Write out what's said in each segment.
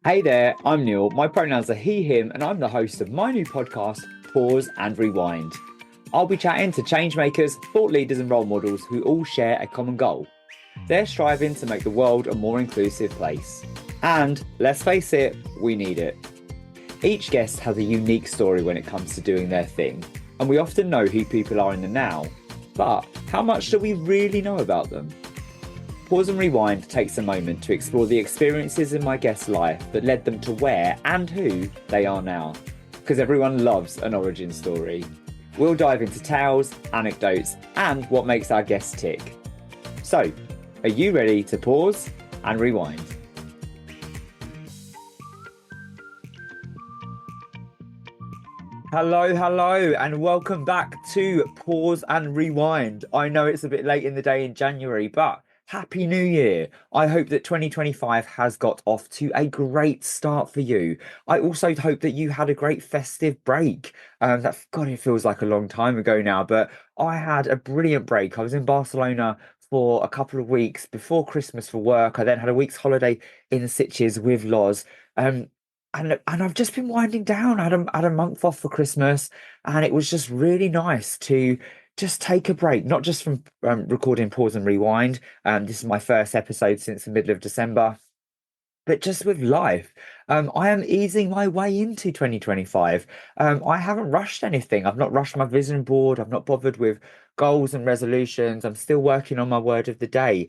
Hey there, I'm Neil. My pronouns are he, him, and I'm the host of my new podcast, Pause and Rewind. I'll be chatting to changemakers, thought leaders, and role models who all share a common goal. They're striving to make the world a more inclusive place. And let's face it, we need it. Each guest has a unique story when it comes to doing their thing, and we often know who people are in the now. But how much do we really know about them? Pause and Rewind takes a moment to explore the experiences in my guest's life that led them to where and who they are now. Because everyone loves an origin story. We'll dive into tales, anecdotes, and what makes our guests tick. So, are you ready to pause and rewind? Hello, and welcome back to Pause and Rewind. I know it's a bit late in the day in January, but Happy New Year. I hope that 2025 has got off to a great start for you. I also hope that you had a great festive break. God, it feels like a long time ago now, but I had a brilliant break. I was in Barcelona for a couple of weeks before Christmas for work. I then had a week's holiday in Sitges with Loz. And I've just been winding down. I had a month off for Christmas, and it was just really nice to just take a break, not just from recording Pause and Rewind. This is my first episode since the middle of December, but just with life. I am easing my way into 2025. I haven't rushed anything. I've not rushed my vision board. I've not bothered with goals and resolutions. I'm still working on my word of the day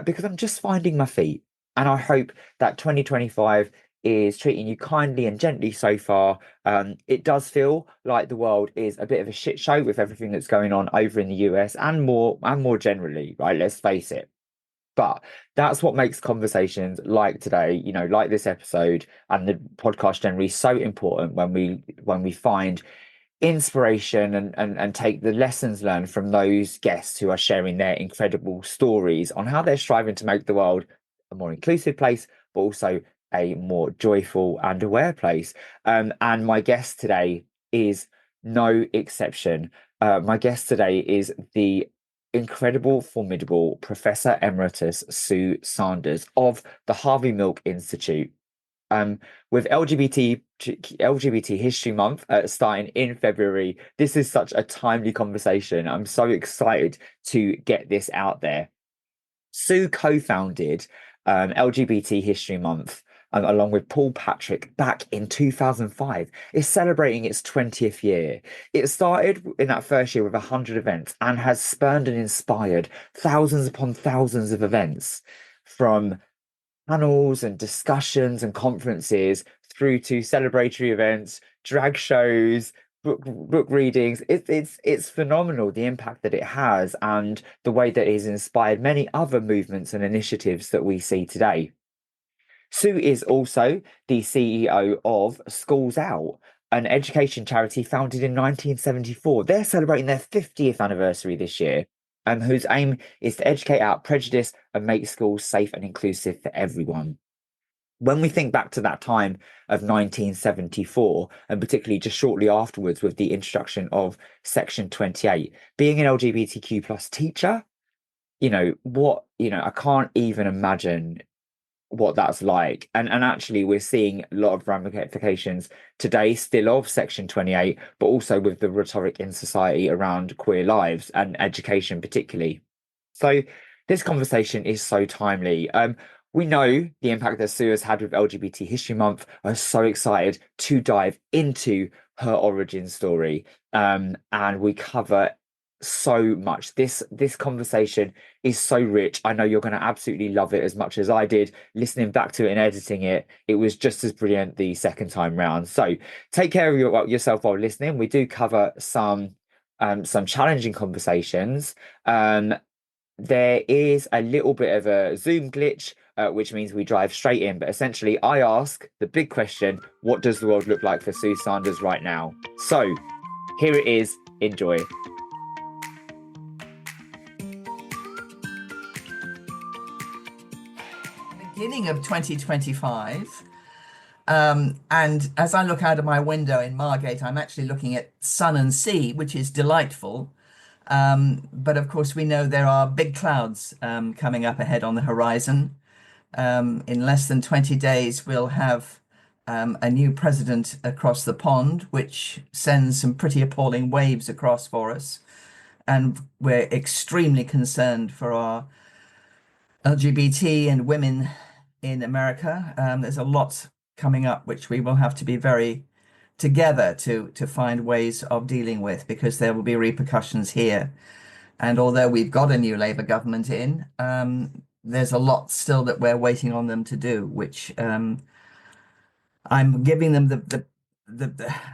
because I'm just finding my feet. And I hope that 2025 is treating you kindly and gently so far. It does feel like the world is a bit of a shit show with everything that's going on over in the US and more generally, right? Let's face it. But that's what makes conversations like today, like this episode and the podcast generally so important when we find inspiration and take the lessons learned from those guests who are sharing their incredible stories on how they're striving to make the world a more inclusive place, but also a more joyful and aware place. And my guest today is no exception. My guest today is the incredible, formidable Professor Emeritus Sue Sanders of the Harvey Milk Institute. With LGBT History Month starting in February, this is such a timely conversation. I'm so excited to get this out there. Sue co-founded LGBT History Month along with Paul Patrick back in 2005. It's celebrating its 20th year. It started in that first year with 100 events and has spurned and inspired thousands upon thousands of events, from panels and discussions and conferences through to celebratory events, drag shows, book readings. It's phenomenal, the impact that it has and the way that it has inspired many other movements and initiatives that we see today. Sue is also the CEO of Schools Out, an education charity founded in 1974. They're celebrating their 50th anniversary this year, whose aim is to educate out prejudice and make schools safe and inclusive for everyone. When we think back to that time of 1974, and particularly just shortly afterwards with the introduction of Section 28, being an LGBTQ plus teacher, I can't even imagine what that's like. And actually we're seeing a lot of ramifications today still of Section 28, but also with the rhetoric in society around queer lives and education particularly. So this conversation is so timely. We know the impact that Sue has had with LGBT History Month. I'm so excited to dive into her origin story. And we cover so much. This conversation is so rich. I know you're going to absolutely love it as much as I did listening back to it and editing it. It was just as brilliant the second time round. So take care of yourself while listening. We do cover some challenging conversations. There is a little bit of a Zoom glitch, which means we drive straight in. But essentially, I ask the big question: what does the world look like for Sue Sanders right now? So here it is. Enjoy. Beginning of 2025. And as I look out of my window in Margate, I'm actually looking at sun and sea, which is delightful. But of course, we know there are big clouds coming up ahead on the horizon. In less than 20 days, we'll have a new president across the pond, which sends some pretty appalling waves across for us. And we're extremely concerned for our LGBT and women in America. There's a lot coming up which we will have to be very together to find ways of dealing with, because there will be repercussions here. And although we've got a new Labour government in, there's a lot still that we're waiting on them to do, which I'm giving them the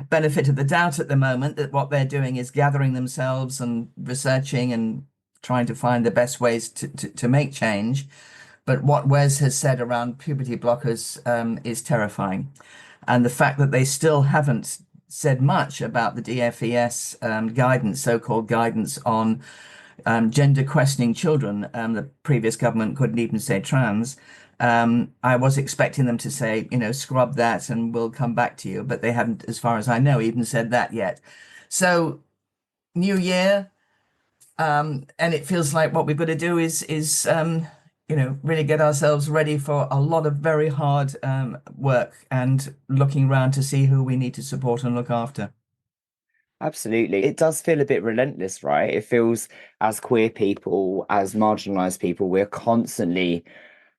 benefit of the doubt at the moment that what they're doing is gathering themselves and researching and trying to find the best ways to make change. But what Wes has said around puberty blockers is terrifying. And the fact that they still haven't said much about the DFES guidance, so-called guidance on gender questioning children. The previous government couldn't even say trans. I was expecting them to say, scrub that and we'll come back to you, but they haven't, as far as I know, even said that yet. So, new year, and it feels like what we've got to do is really get ourselves ready for a lot of very hard work and looking around to see who we need to support and look after. Absolutely. It does feel a bit relentless, right? It feels as queer people, as marginalized people, we're constantly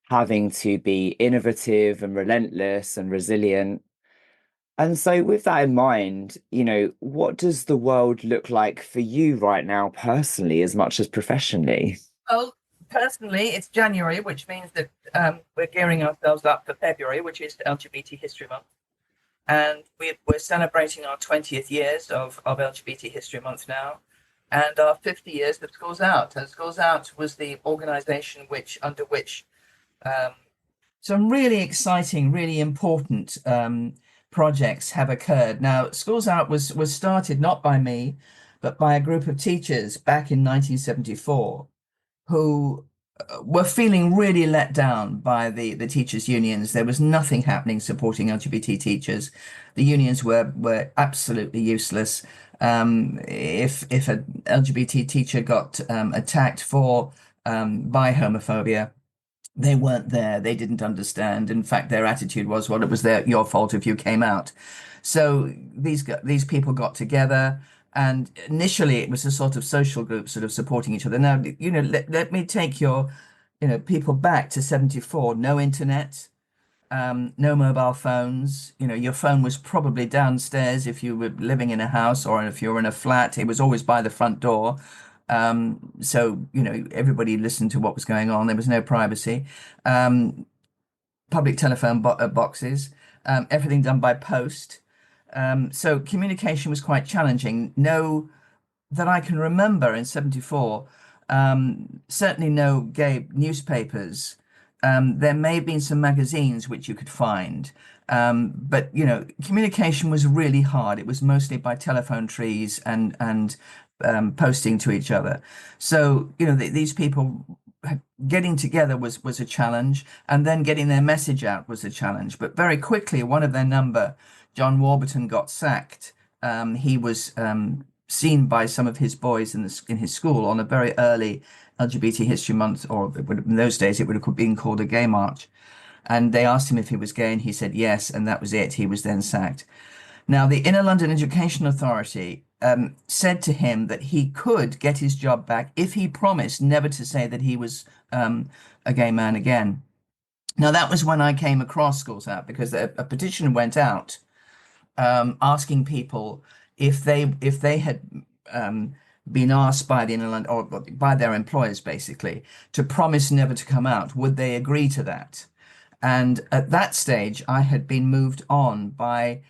having to be innovative and relentless and resilient. And so, with that in mind, what does the world look like for you right now, personally, as much as professionally? Well, personally, it's January, which means that we're gearing ourselves up for February, which is LGBT History Month. And we're celebrating our 20th years of LGBT History Month now, and our 50 years of Schools Out. And Schools Out was the organization under which some really exciting, really important projects have occurred. Now, Schools Out was started not by me, but by a group of teachers back in 1974 who were feeling really let down by the teachers' unions. There was nothing happening supporting LGBT teachers. The unions were absolutely useless. If an LGBT teacher got attacked by homophobia, they weren't there. They didn't understand. In fact, their attitude was, well, it was your fault if you came out. So these people got together. And initially, it was a sort of social group sort of supporting each other. Now, let me take your, people back to 74. No internet, no mobile phones. Your phone was probably downstairs if you were living in a house, or if you were in a flat, it was always by the front door. So, everybody listened to what was going on. There was no privacy. Public telephone boxes, everything done by post. So communication was quite challenging. No, that I can remember in 74, certainly no gay newspapers. There may have been some magazines which you could find. But communication was really hard. It was mostly by telephone trees and posting to each other. So, these people getting together was a challenge, and then getting their message out was a challenge. But very quickly, one of their number, John Warburton, got sacked. He was seen by some of his boys in his school on a very early LGBT History Month, or in those days it would have been called a gay march. And they asked him if he was gay, and he said yes, and that was it. He was then sacked. Now, the Inner London Education Authority said to him that he could get his job back if he promised never to say that he was a gay man again. Now, that was when I came across Schools Out, because a petition went out asking people if they had been asked by the Inner London, or by their employers basically, to promise never to come out, would they agree to that? And at that stage, I had been moved on by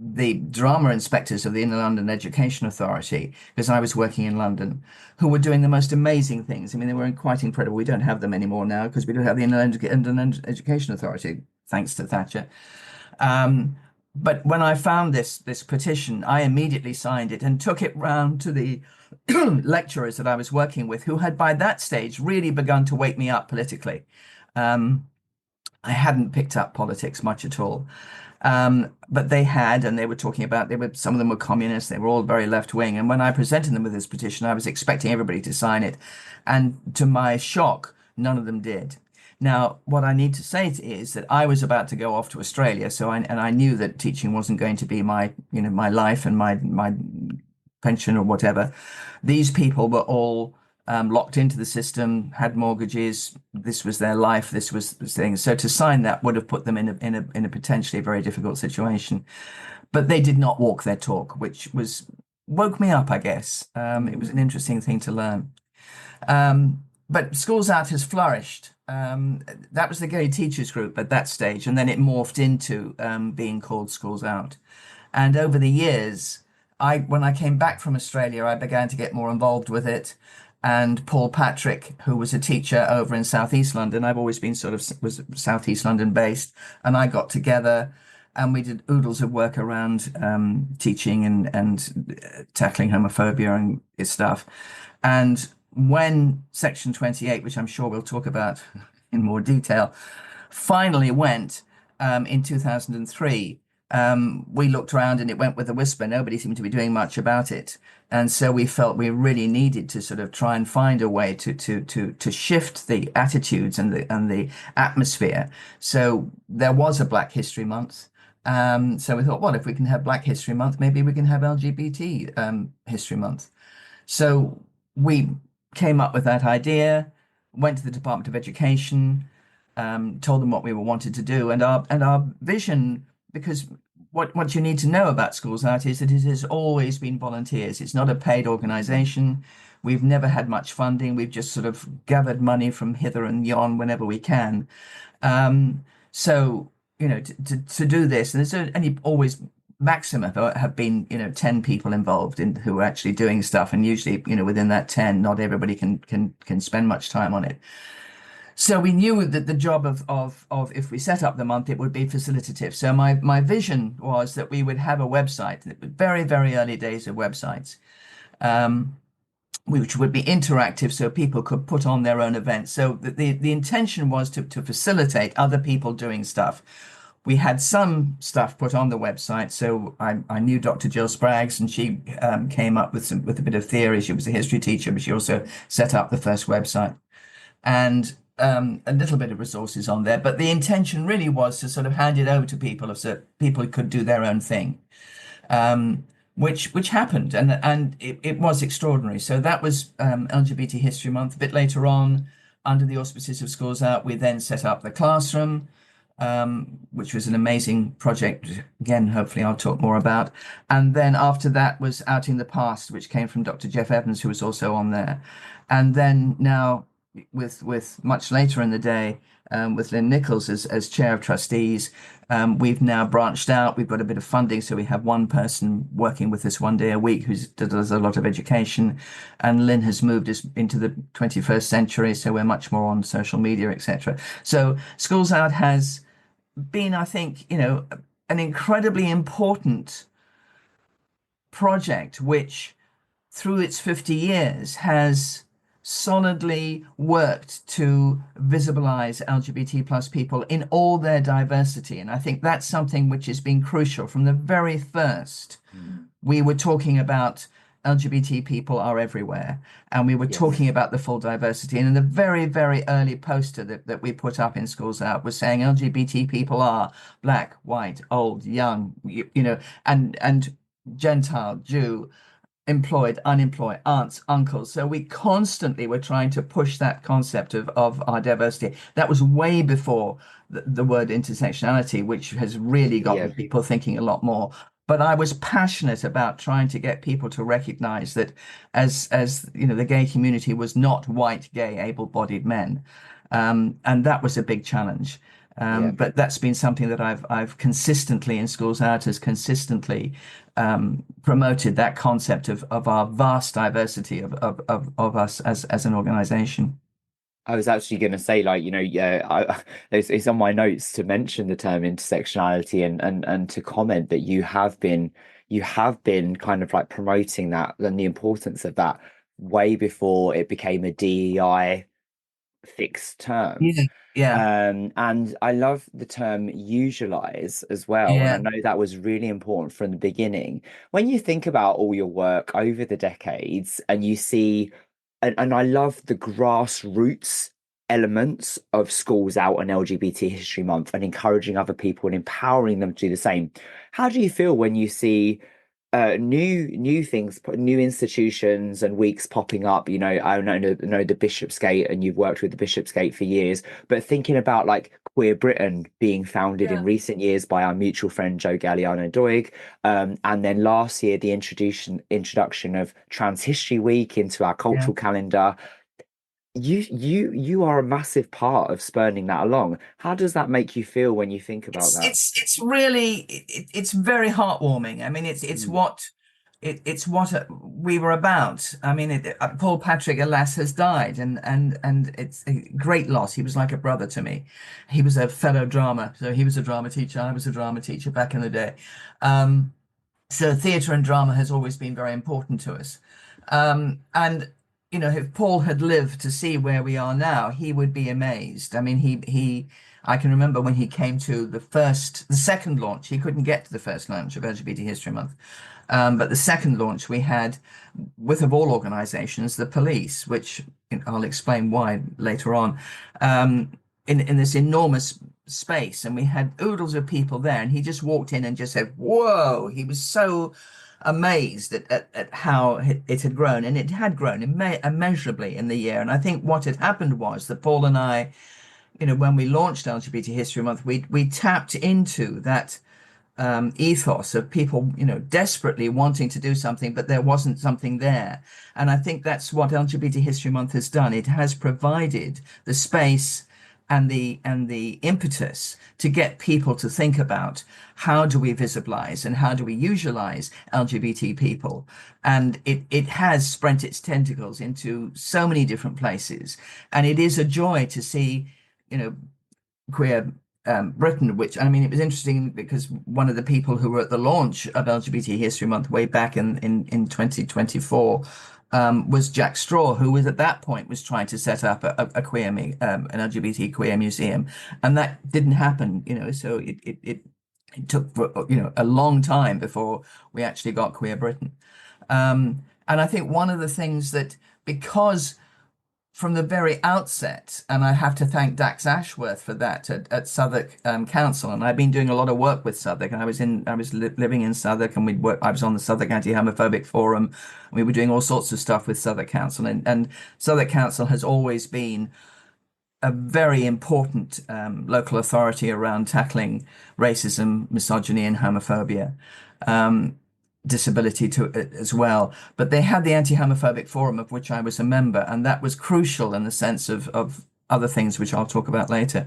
the drama inspectors of the Inner London Education Authority, because I was working in London, who were doing the most amazing things. I mean, they were quite incredible. We don't have them anymore now because we don't have the Inner London Education Authority, thanks to Thatcher. But when I found this petition, I immediately signed it and took it round to the lecturers that I was working with, who had by that stage really begun to wake me up politically. I hadn't picked up politics much at all. But they had, and they were talking about, some of them were communists, they were all very left wing. And when I presented them with this petition, I was expecting everybody to sign it. And to my shock, none of them did. Now, what I need to say is that I was about to go off to Australia, I knew that teaching wasn't going to be my, my life and my pension or whatever. These people were all locked into the system, had mortgages. This was their life. This was the thing. So to sign that would have put them in a potentially very difficult situation. But they did not walk their talk, which woke me up, I guess. It was an interesting thing to learn. But Schools Out has flourished. That was the gay teachers group at that stage, and then it morphed into being called Schools Out. And over the years, when I came back from Australia, I began to get more involved with it. And Paul Patrick, who was a teacher over in Southeast London, I've always been was Southeast London based, and I got together and we did oodles of work around teaching and tackling homophobia and stuff. And when Section 28, which I'm sure we'll talk about in more detail, finally went in 2003, we looked around and it went with a whisper. Nobody seemed to be doing much about it. And so we felt we really needed to sort of try and find a way to shift the attitudes and the atmosphere. So there was a Black History Month. So we thought, well, if we can have Black History Month, maybe we can have LGBT History Month. So we came up with that idea, went to the Department of Education, told them what we wanted to do, and our vision, because what you need to know about Schools Out is that it has always been volunteers. It's not a paid organization. We've never had much funding. We've just sort of gathered money from hither and yon whenever we can. So, to do this, and there's only always maximum have been 10 people involved in who are actually doing stuff, and usually within that 10 not everybody can spend much time on it. So we knew that the job of if we set up the month, it would be facilitative. So my vision was that we would have a website, very, very early days of websites, which would be interactive so people could put on their own events. So the intention was to facilitate other people doing stuff. We had some stuff put on the website. So I knew Dr. Jill Spraggs, and she came up with a bit of theory. She was a history teacher, but she also set up the first website. And a little bit of resources on there, but the intention really was to sort of hand it over to people so people could do their own thing, which happened, and it was extraordinary. So that was LGBT History Month. A bit later on, under the auspices of Schools Out, we then set up the classroom, which was an amazing project. Again, hopefully I'll talk more about. And then after that was Out in the Past, which came from Dr. Jeff Evans, who was also on there. And then now, with much later in the day, with Lynn Nichols as chair of trustees, we've now branched out. We've got a bit of funding, so we have one person working with us one day a week who does a lot of education, and Lynn has moved us into the 21st century, so we're much more on social media, etc. So Schools Out has been, I think, an incredibly important project, which through its 50 years has solidly worked to visibilize LGBT plus people in all their diversity. And I think that's something which has been crucial from the very first. We were talking about LGBT people are everywhere, and we were talking about the full diversity. And in the very, very early poster that we put up in Schools Out was saying LGBT people are black, white, old, young, and Gentile, Jew, employed, unemployed, aunts, uncles. So we constantly were trying to push that concept of our diversity. That was way before the word intersectionality, which has really gotten people thinking a lot more. But I was passionate about trying to get people to recognize that as the gay community was not white, gay, able-bodied men. And that was a big challenge. But that's been something that I've consistently in Schools Out has consistently promoted, that concept of our vast diversity of us as an organization. I was actually going to say, it's on my notes to mention the term intersectionality and to comment that you have been kind of like promoting that and the importance of that way before it became a DEI fixed term. And I love the term usualize as well. And I know that was really important from the beginning. When you think about all your work over the decades and you see, and I love the grassroots elements of schools out on LGBT History Month and encouraging other people and empowering them to do the same. How do you feel when you see new things, new institutions and weeks popping up? I know the Bishopsgate, and you've worked with the Bishopsgate for years, but thinking about like Queer Britain being founded in Yeah. recent years by our mutual friend Joe Galliano Doig, and then last year the introduction of Trans History Week into our Yeah. cultural calendar. You are a massive part of spurning that along. How does that make you feel when you think about that? It's really it's very heartwarming. I mean, Mm, it's what we were about. I mean, Paul Patrick, alas, has died, and it's a great loss. He was like a brother to me. He was a fellow drama, so he was a drama teacher. I was a drama teacher back in the day. Um, so theatre and drama has always been very important to us. And if Paul had lived to see where we are now, he would be amazed. I mean, I can remember when he came to the second launch. He couldn't get to the first launch of LGBT History Month, but the second launch we had, with of all organisations, the police, which I'll explain why later on, in this enormous space, and we had oodles of people there, and he just walked in and just said, "Whoa!" He was so amazed at how it had grown, and it had grown immeasurably in the year. And I think what had happened was that Paul and I, when we launched LGBT History Month, we tapped into that ethos of people, desperately wanting to do something, but there wasn't something there. And I think that's what LGBT History Month has done. It has provided the space and the impetus to get people to think about how do we visibilize and how do we usualize LGBT people. And it has spread its tentacles into so many different places. And it is a joy to see, queer Britain, which, I mean, it was interesting because one of the people who were at the launch of LGBT History Month way back in 2024 was Jack Straw, who was at that point was trying to set up a queer an LGBT queer museum, and that didn't happen. So it took a long time before we actually got Queer Britain. And I think one of the things that, because from the very outset, and I have to thank Dax Ashworth for that at Southwark Council. And I've been doing a lot of work with Southwark. And I was living in Southwark, and I was on the Southwark Anti-Homophobic Forum. We were doing all sorts of stuff with Southwark Council, and Southwark Council has always been a very important local authority around tackling racism, misogyny, and homophobia. Disability to it as well. But they had the Anti-Homophobic Forum, of which I was a member, and that was crucial in the sense of other things which I'll talk about later.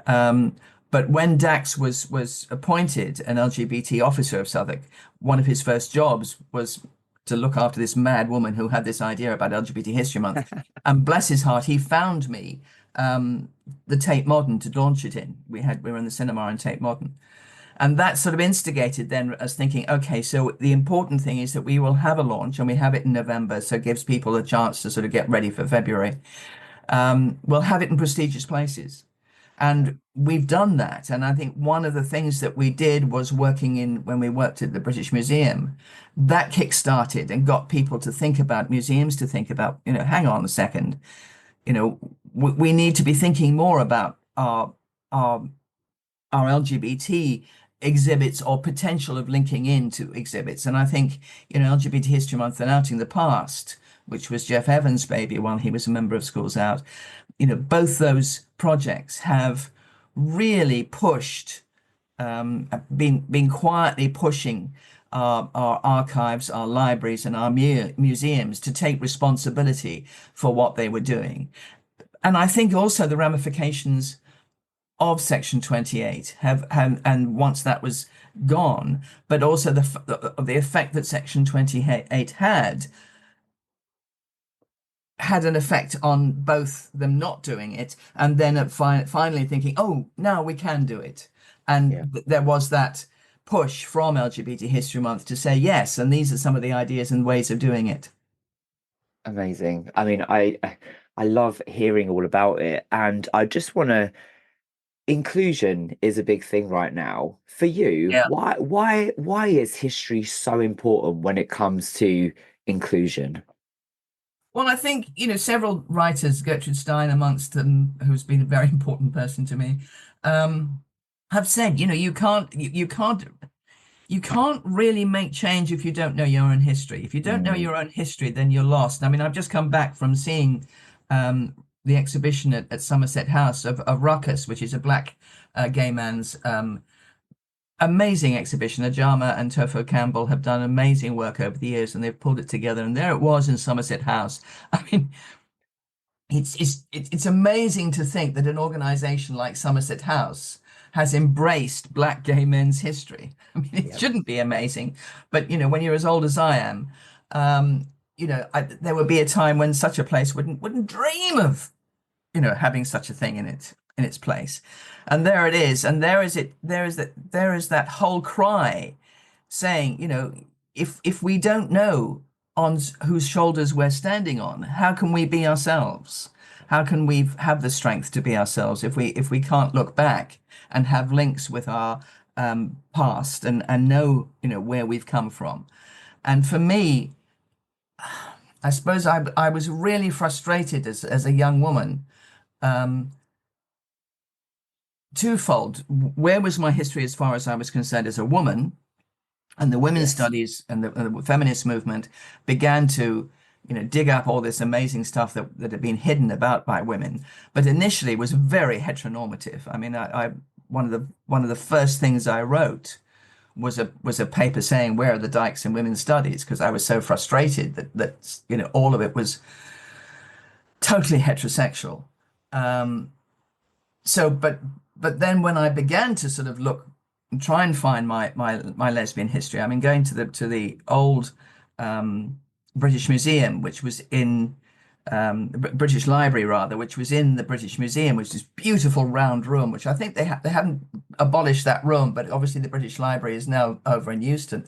But when Dax was appointed an LGBT officer of Southwark, one of his first jobs was to look after this mad woman who had this idea about LGBT History Month. And bless his heart, he found me the Tate Modern to launch it in. We were in the cinema in Tate Modern. And that sort of instigated then us thinking, okay, so the important thing is that we will have a launch, and we have it in November, so it gives people a chance to sort of get ready for February. We'll have it in prestigious places. And we've done that. And I think one of the things that we did was when we worked at the British Museum, that kick-started and got people to think about museums, to think about, hang on a second, we need to be thinking more about our LGBT exhibits or potential of linking into exhibits. And I think, LGBT History Month and Outing the Past, which was Jeff Evans' baby while he was a member of Schools Out, both those projects have really pushed, been quietly pushing our archives, our libraries, and our museums to take responsibility for what they were doing. And I think also the ramifications of Section 28 and once that was gone, but also the effect that Section 28 had an effect on both them not doing it and then finally thinking, oh, now we can do it. Yeah. And there was that push from LGBT History Month to say yes, and these are some of the ideas and ways of doing it. Amazing. I mean, I love hearing all about it, and I just want to inclusion is a big thing right now for you. Yeah. Why is history so important when it comes to inclusion? Well, I think, several writers, Gertrude Stein amongst them, who's been a very important person to me, um, have said, you can't really make change if you don't know your own history. If you don't know Mm, your own history, then you're lost. I mean, I've just come back from seeing the exhibition at Somerset House of Ruckus, which is a black gay man's amazing exhibition. Ajama and Tofo Campbell have done amazing work over the years, and they've pulled it together. And there it was in Somerset House. I mean, it's amazing to think that an organization like Somerset House has embraced black gay men's history. I mean, it yeah. shouldn't be amazing, but when you're as old as I am, there would be a time when such a place wouldn't dream of having such a thing in its place. And there it is, and there is that whole cry saying, if we don't know on whose shoulders we're standing on, how can we be ourselves? How can we have the strength to be ourselves if we can't look back and have links with our past and know where we've come from? And for me, I suppose I was really frustrated as a young woman, um, twofold. Where was my history as far as I was concerned as a woman? And the women's Yes. studies and the feminist movement began to, dig up all this amazing stuff that had been hidden about by women, but initially was very heteronormative. I mean, I one of the first things I wrote was a paper saying where are the dykes in women's studies, because I was so frustrated that all of it was totally heterosexual. Um, but then when I began to sort of look and try and find my lesbian history, I mean, going to the old um, British Museum, which was in British Library rather, which was in the British Museum, which is this beautiful round room, which I think they haven't abolished that room, but obviously the British Library is now over in Euston.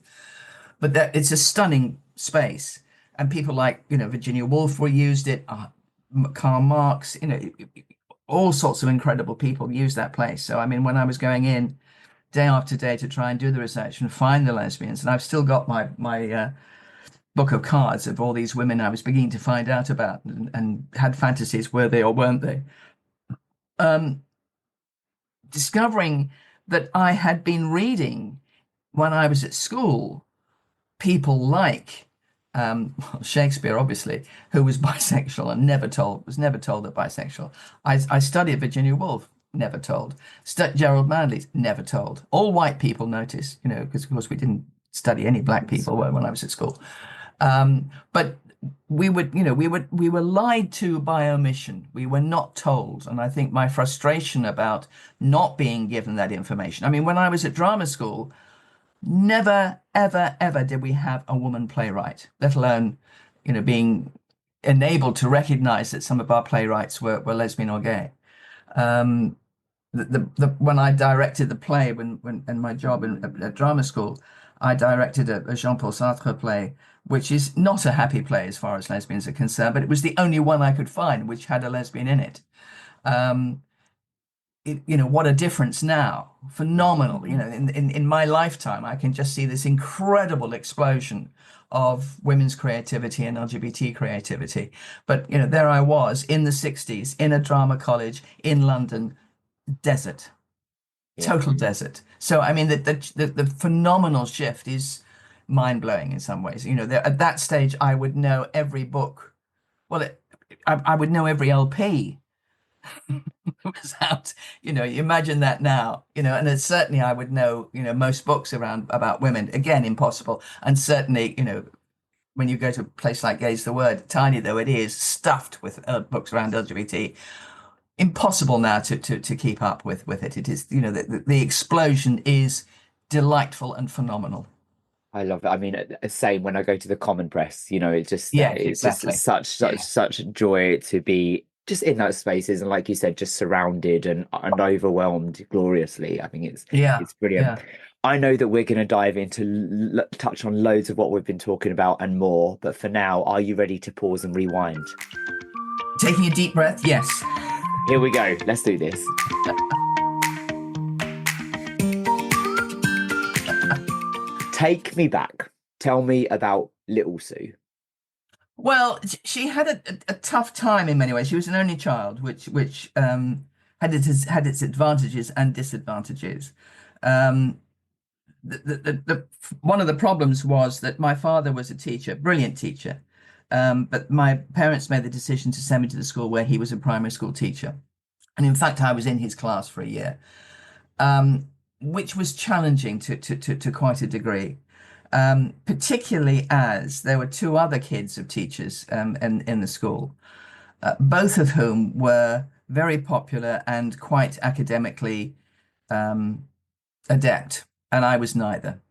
But it's a stunning space, and people like Virginia Woolf were used it, Karl Marx, all sorts of incredible people use that place. So I mean, when I was going in day after day to try and do the research and find the lesbians, and I've still got my book of cards of all these women I was beginning to find out about, and had fantasies, were they or weren't they? Um, Discovering that I had been reading when I was at school people like Shakespeare, obviously, who was bisexual and was never told that bisexual. I studied Virginia Woolf, never told. Gerald Manley's never told. All white people notice, because of course we didn't study any black people when I was at school. But we were lied to by omission. We were not told. And I think my frustration about not being given that information. I mean, when I was at drama school, never, ever, ever did we have a woman playwright, let alone, being enabled to recognize that some of our playwrights were lesbian or gay. Um, when I directed the play, when in my job at drama school, I directed a Jean-Paul Sartre play, which is not a happy play as far as lesbians are concerned, but it was the only one I could find which had a lesbian in it. Um, what a difference now. Phenomenal. In my lifetime, I can just see this incredible explosion of women's creativity and LGBT creativity. But, there I was in the 60s in a drama college in London, desert, Yeah. total desert. So, I mean, the phenomenal shift is mind-blowing in some ways. At that stage, I would know every book. Well, I would know every LP was out. You imagine that now, and it's certainly I would know, most books around about women. Again, impossible. And certainly, when you go to a place like Gaze the Word, tiny though it is, stuffed with books around LGBT, impossible now to keep up with it. It is, the explosion is delightful and phenomenal. I love it. I mean, same when I go to the Common Press, Yes, it's just exactly. Yeah, such joy to be just in those spaces and like you said, just surrounded and overwhelmed gloriously. I think yeah, it's brilliant. yeah. I know that we're going to dive into touch on loads of what we've been talking about and more, but for now, are you ready to pause and rewind? Taking a deep breath. Yes. Here we go. Let's do this. Take me back. Tell me about Little Sue. Well, she had a tough time in many ways. She was an only child, which had its advantages and disadvantages. Um, one of the problems was that my father was a teacher, brilliant teacher, but my parents made the decision to send me to the school where he was a primary school teacher. And in fact, I was in his class for a year, um, which was challenging to quite a degree, particularly as there were two other kids of teachers in the school, both of whom were very popular and quite academically um, adept, and I was neither.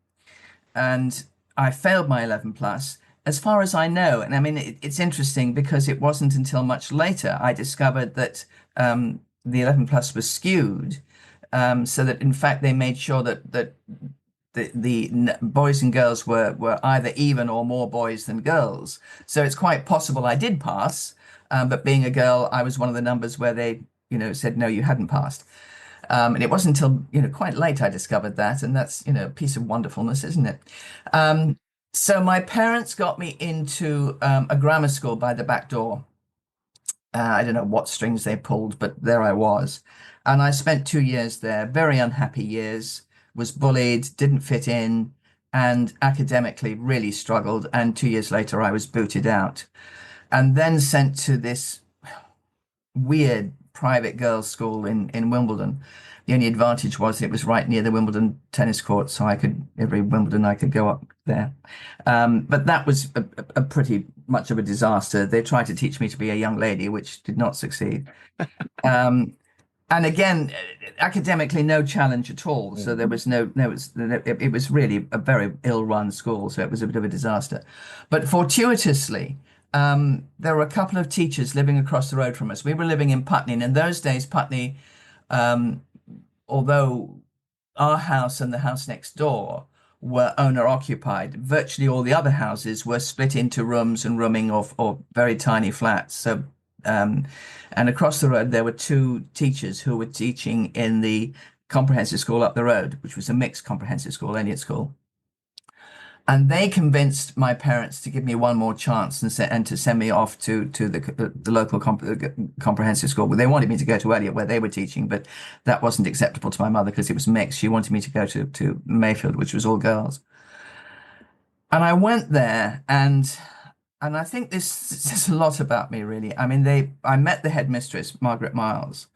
And I failed my 11 plus. As far as I know, and I mean, it's interesting because it wasn't until much later I discovered that the 11 plus was skewed, so that in fact they made sure that the boys and girls were either even or more boys than girls. So it's quite possible I did pass, but being a girl, I was one of the numbers where they, said no, you hadn't passed. And it wasn't until, quite late I discovered that, and that's, a piece of wonderfulness, isn't it? Um, so my parents got me into a grammar school by the back door. I don't know what strings they pulled, but there I was. And I spent 2 years there, very unhappy years, was bullied, didn't fit in, and academically really struggled. And 2 years later, I was booted out and then sent to this weird private girls' school in Wimbledon. The only advantage was it was right near the Wimbledon tennis court, so every Wimbledon I could go up there. But that was a pretty much of a disaster. They tried to teach me to be a young lady, which did not succeed. Um, and again, academically, no challenge at all. So there was it was really a very ill-run school. So it was a bit of a disaster. But fortuitously, there were a couple of teachers living across the road from us. We were living in Putney, and in those days, Putney, um, although our house and the house next door were owner occupied, virtually all the other houses were split into rooms and rooming or very tiny flats. So, and across the road, there were two teachers who were teaching in the comprehensive school up the road, which was a mixed comprehensive school, Elliott School. And they convinced my parents to give me one more chance and to send me off to the local comprehensive school. They wanted me to go to Elliott where they were teaching, but that wasn't acceptable to my mother because it was mixed. She wanted me to go to Mayfield, which was all girls. And I went there, and I think this says a lot about me, really. I mean, I met the headmistress, Margaret Miles,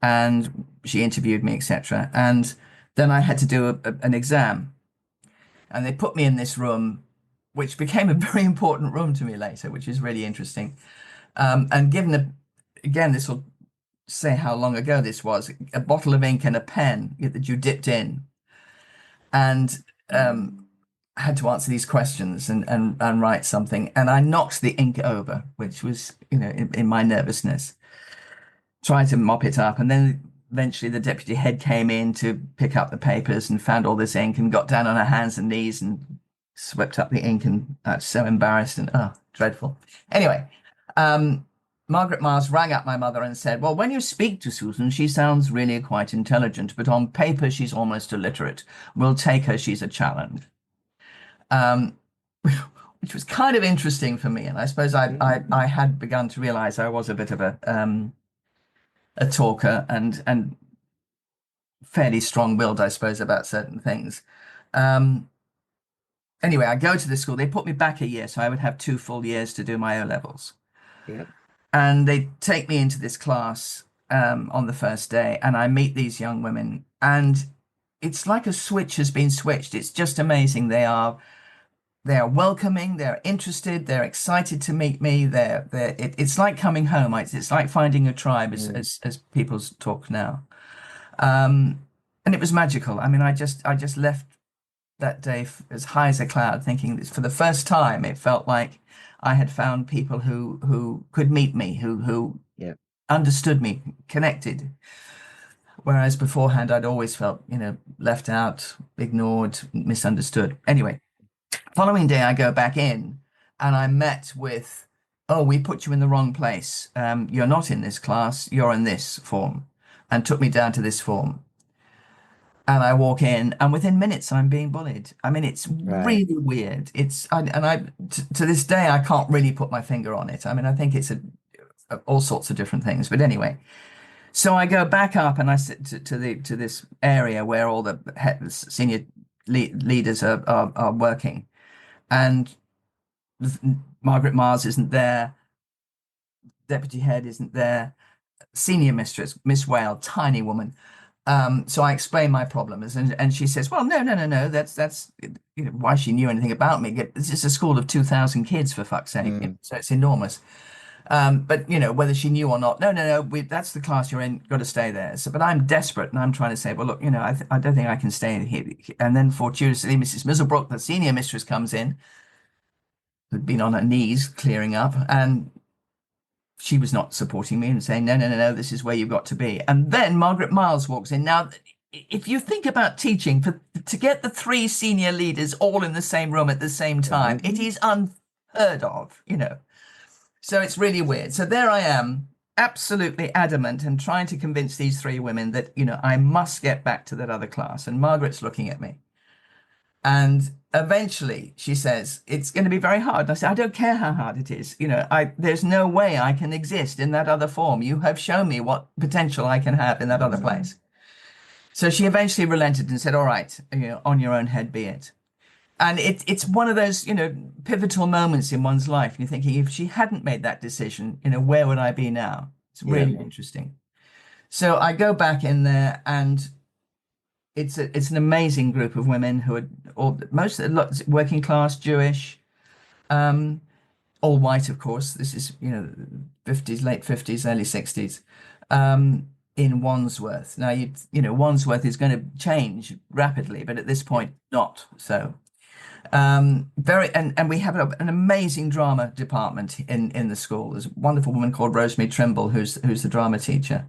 and she interviewed me, etc. And then I had to do an exam. And they put me in this room, which became a very important room to me later, which is really interesting. And again, this will say how long ago this was, a bottle of ink and a pen that you dipped in, and had to answer these questions and write something. And I knocked the ink over, which was, in my nervousness, tried to mop it up. And then eventually the deputy head came in to pick up the papers and found all this ink and got down on her hands and knees and swept up the ink, and I was so embarrassed and dreadful. Anyway, Margaret Miles rang up my mother and said, well, when you speak to Susan, she sounds really quite intelligent, but on paper she's almost illiterate. We'll take her, she's a challenge. Which was kind of interesting for me. And I suppose I had begun to realize I was a bit of a talker and fairly strong-willed, I suppose, about certain things. Anyway, I go to the school. They put me back a year, so I would have 2 full years to do my O levels. Yeah. And they take me into this class on the first day, and I meet these young women, and it's like a switch has been switched. It's just amazing. They are welcoming, they're interested, they're excited to meet me. It's like coming home. It's like finding a tribe, as people talk now. And it was magical. I mean, I just left that day as high as a cloud, thinking that for the first time, it felt like I had found people who could meet me, who Yeah. understood me, connected. Whereas beforehand, I'd always felt, left out, ignored, misunderstood. Anyway, following day, I go back in and I'm met with, oh, we put you in the wrong place. You're not in this class, you're in this form, and took me down to this form. And I walk in, and within minutes, I'm being bullied. I mean, it's Right. really weird. To this day, I can't really put my finger on it. I mean, I think it's all sorts of different things. But anyway, so I go back up and I sit to this area where all the senior leaders are working, and Margaret Mars isn't there, deputy head isn't there, senior mistress, Miss Whale, tiny woman. So I explain my problems, and she says, "Well, no. That's why she knew anything about me. It's just a school of 2,000 kids, for fuck's sake. Mm. So it's enormous. But whether she knew or not, no. That's the class you're in. Got to stay there. So, but I'm desperate, and I'm trying to say, well, look, I don't think I can stay here. And then fortuitously, Mrs. Mizzlebrook, the senior mistress, comes in, who'd been on her knees clearing up, and she was not supporting me and saying, no, this is where you've got to be. And then Margaret Miles walks in. Now, if you think about teaching, to get the three senior leaders all in the same room at the same time, it is unheard of. So it's really weird. So there I am, absolutely adamant and trying to convince these three women that, I must get back to that other class. And Margaret's looking at me. And eventually she says, it's going to be very hard. And I said, I don't care how hard it is. There's no way I can exist in that other form. You have shown me what potential I can have in that other place. So she eventually relented and said, all right, on your own head be it. And it's one of those, pivotal moments in one's life. And you're thinking, if she hadn't made that decision, where would I be now? It's Yeah. really interesting. So I go back in there, and it's an amazing group of women who are most working class, Jewish, um, all white, of course. This is 50s, late 50s, early 60s, in Wandsworth. Now Wandsworth is going to change rapidly, but at this point, not so. And we have an amazing drama department in the school. There's a wonderful woman called Rosemary Trimble who's the drama teacher,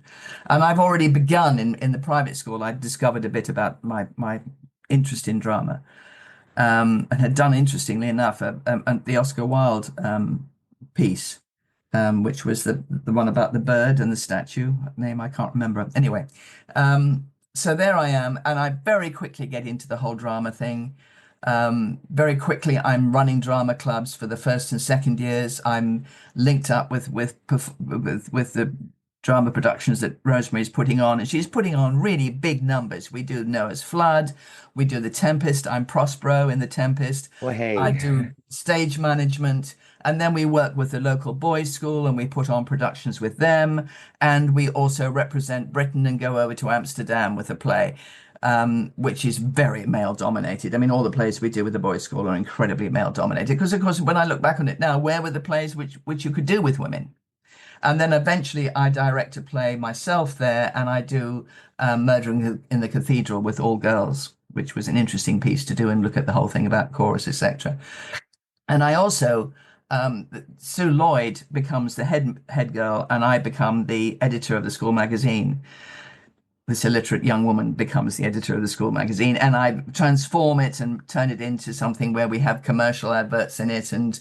and I've already begun in the private school. I discovered a bit about my interest in drama, and had done, interestingly enough, the Oscar Wilde piece, which was the one about the bird and the statue. Name I can't remember. Anyway, so there I am, and I very quickly get into the whole drama thing. Very quickly, I'm running drama clubs for the first and second years. I'm linked up with the drama productions that Rosemary's putting on, and she's putting on really big numbers. We do Noah's Flood, we do The Tempest. I'm Prospero in The Tempest. Well, I hey. do stage management, and then we work with the local boys' school, and we put on productions with them, and we also represent Britain and go over to Amsterdam with a play, which is very male dominated. I mean, all the plays we do with the boys' school are incredibly male dominated because, of course, when I look back on it now, where were the plays which you could do with women? And then eventually I direct a play myself there, and I do Murder in the Cathedral with all girls, which was an interesting piece to do and look at the whole thing about chorus, etc. And I also, Sue Lloyd becomes the head girl, and I become the editor of the school magazine. This illiterate young woman becomes the editor of the school magazine, and I transform it and turn it into something where we have commercial adverts in it, and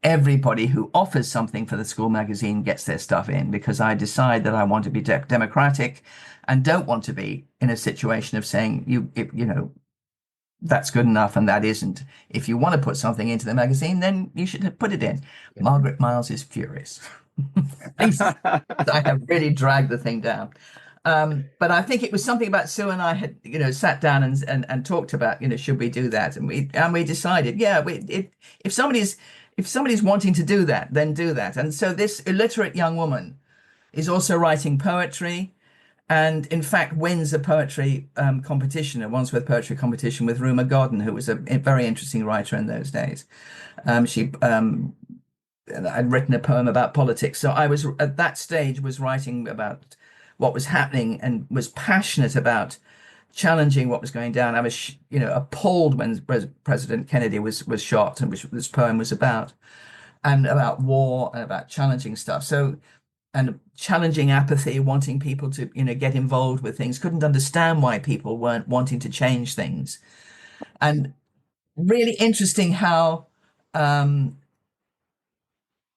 everybody who offers something for the school magazine gets their stuff in, because I decide that I want to be democratic and don't want to be in a situation of saying that's good enough and that isn't. If you want to put something into the magazine, then you should put it in. Yeah. Margaret Miles is furious. I have really dragged the thing down. But I think it was something about Sue and I had, sat down and talked about, should we do that? And we decided, yeah, if somebody's wanting to do that, then do that. And so this illiterate young woman is also writing poetry, and in fact wins a poetry competition, a Wandsworth poetry competition, with Rumer Godden, who was a very interesting writer in those days. I'd written a poem about politics, so I was at that stage was writing about what was happening and was passionate about challenging what was going down. I was, appalled when President Kennedy was shot, and which this poem was about, and about war and about challenging stuff. So, and challenging apathy, wanting people to, get involved with things. Couldn't understand why people weren't wanting to change things, and really interesting how.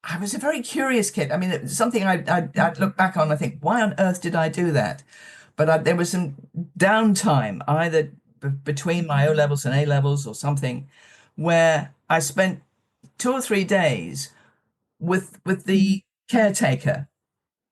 I was a very curious kid. I mean, it's something I look back on. I think, why on earth did I do that? but there was some downtime either between my O levels and A levels or something, where I spent 2 or 3 days with the caretaker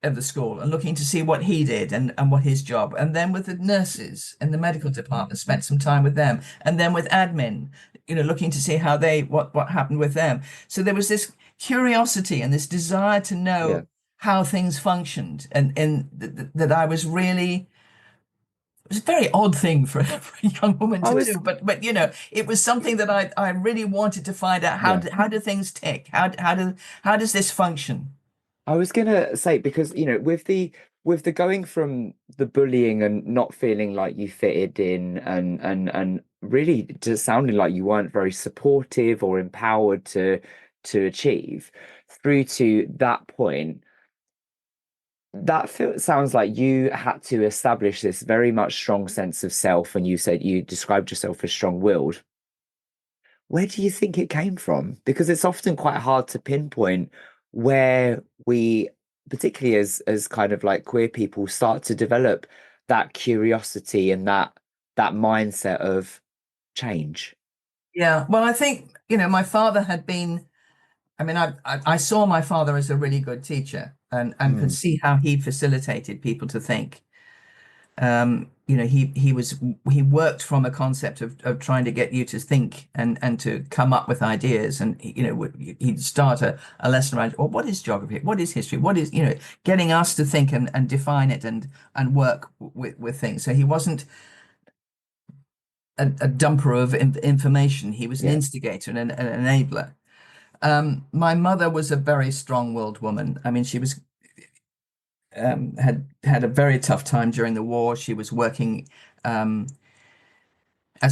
of the school and looking to see what he did and what his job, and then with the nurses in the medical department, spent some time with them, and then with admin, looking to see how they what happened with them. So there was this curiosity and this desire to Yeah. know how things functioned, and that I was really. It was a very odd thing for a young woman I to was do, but it was something that I really wanted to find out yeah. how do things tick? How does this function? I was gonna say because with the going from the bullying and not feeling like you fitted in and really just sounding like you weren't very supportive or empowered to achieve through to that point, sounds like you had to establish this very much strong sense of self, and you said you described yourself as strong-willed. Where do you think it came from? Because it's often quite hard to pinpoint where we, particularly as kind of like queer people, start to develop that curiosity and that mindset of change. Yeah, well, I think, my father had been, I mean, I saw my father as a really good teacher and could Mm, see how he facilitated people to think. He worked from a concept of trying to get you to think and to come up with ideas. And, he'd start a lesson around, well, what is geography? What is history? What is, getting us to think and define it and work with things. So he wasn't a dumper of information. He was an yeah. instigator and an enabler. My mother was a very strong-willed woman. I mean, she was had a very tough time during the war. She was working as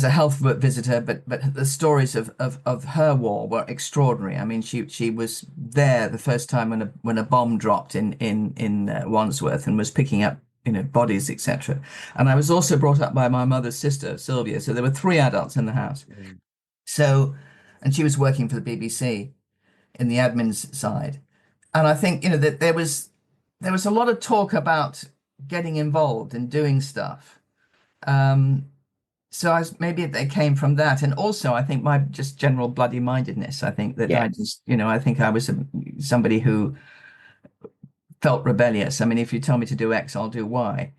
a health visitor, but the stories of her war were extraordinary. I mean, she was there the first time when a bomb dropped in Wandsworth and was picking up bodies, etc. And I was also brought up by my mother's sister Sylvia, so there were three adults in the house. Mm, So, and she was working for the BBC in the admin's side. And I think, that there was a lot of talk about getting involved and doing stuff. Um, so maybe they came from that. And also, I think my just general bloody mindedness. I think that yeah. I think I was somebody who felt rebellious. I mean, if you tell me to do X, I'll do Y.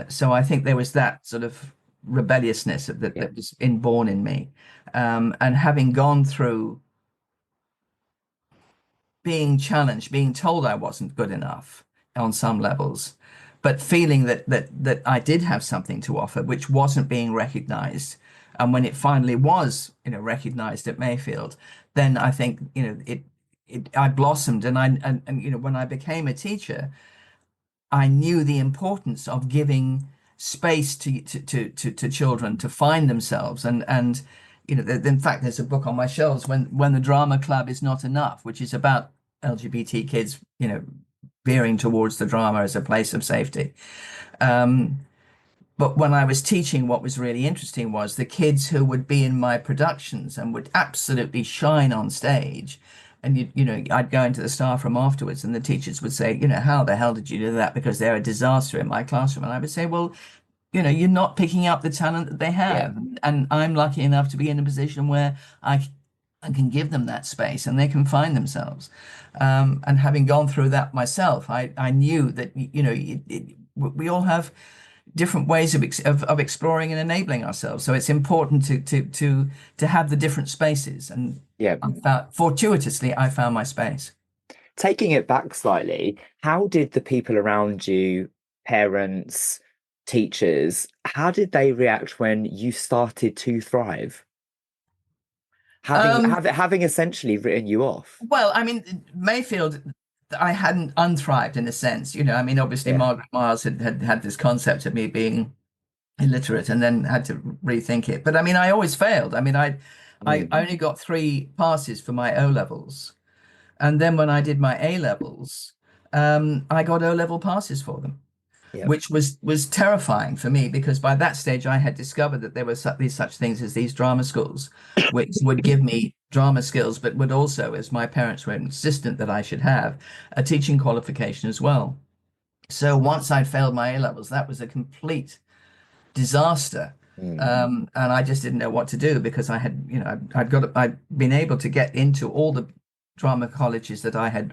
So I think there was that sort of rebelliousness Yeah. that was inborn in me. And having gone through being challenged, being told I wasn't good enough on some levels, but feeling that I did have something to offer, which wasn't being recognized. And when it finally was, recognized at Mayfield, then I think, I blossomed, and when I became a teacher, I knew the importance of giving space to children to find themselves, and in fact there's a book on my shelves, when the drama club is not enough, which is about LGBT kids veering towards the drama as a place of safety. But when I was teaching, what was really interesting was the kids who would be in my productions and would absolutely shine on stage. And I'd go into the staff room afterwards, and the teachers would say, how the hell did you do that? Because they're a disaster in my classroom. And I would say, well, you're not picking up the talent that they Yeah. have. And I'm lucky enough to be in a position where I can give them that space and they can find themselves. And having gone through that myself, I knew that, we all have different ways of exploring and enabling ourselves. So it's important to have the different spaces. And Yeah. fortuitously, I found my space. Taking it back slightly, how did the people around you, parents, teachers, how did they react when you started to thrive? Um, Having essentially written you off. well, I mean, Mayfield, I hadn't unthrived in a sense. I mean, obviously, Yeah. Margaret Miles had this concept of me being illiterate and then had to rethink it. But I mean, I always failed. I mean, I Mm, only got 3 passes for my O levels. And then when I did my A levels, I got O level passes for them, yeah. which was terrifying for me, because by that stage I had discovered that there were these such things as these drama schools, which would give me drama skills, but would also, as my parents were insistent that I should have, a teaching qualification as well. So once I'd failed my A levels, that was a complete disaster. Mm. And I just didn't know what to do because I had, I'd been able to get into all the drama colleges that I had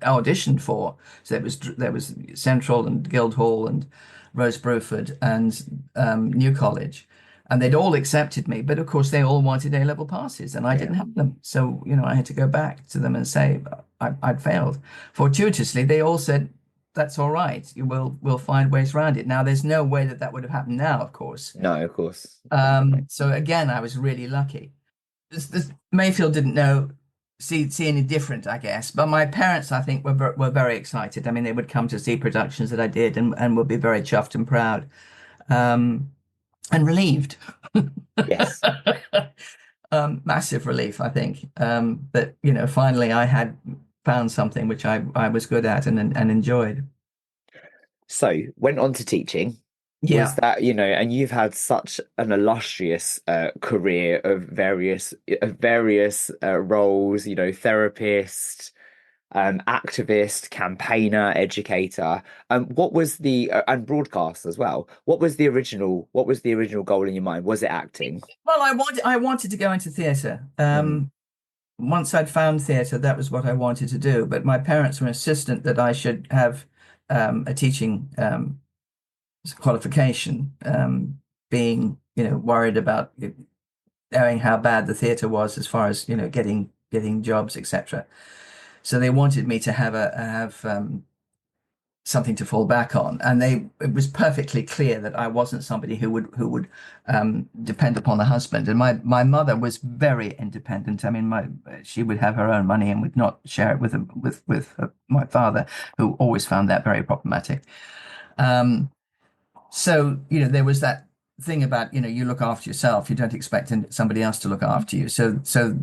auditioned for. So there was Central and Guildhall and Rose Bruford and New College, and they'd all accepted me. But of course, they all wanted A-level passes, and I Yeah. didn't have them. So I had to go back to them and say I'd failed. Fortuitously, they all said, that's all right. We'll find ways around it. Now, there's no way that that would have happened now, of course. No, of course. Definitely. So again, I was really lucky. Mayfield didn't see any different, I guess. But my parents, I think, were very excited. I mean, they would come to see productions that I did and would be very chuffed and proud, and relieved. Yes. Massive relief, I think. That finally I had found something which I was good at and enjoyed. So went on to teaching. Was Yeah. that, and you've had such an illustrious career of various roles, therapist, activist, campaigner, educator. What was the and broadcast as well? What was the original goal in your mind? Was it acting? Well, I wanted to go into theatre. Mm, Once I'd found theatre, that was what I wanted to do. But my parents were insistent that I should have a teaching qualification, being worried about knowing how bad the theatre was as far as getting jobs, etc. So they wanted me to have something to fall back on, and it was perfectly clear that I wasn't somebody who would depend upon a husband. And my mother was very independent. I mean, she would have her own money and would not share it with my father, who always found that very problematic. Um, so there was that thing about you look after yourself. You don't expect somebody else to look after you. So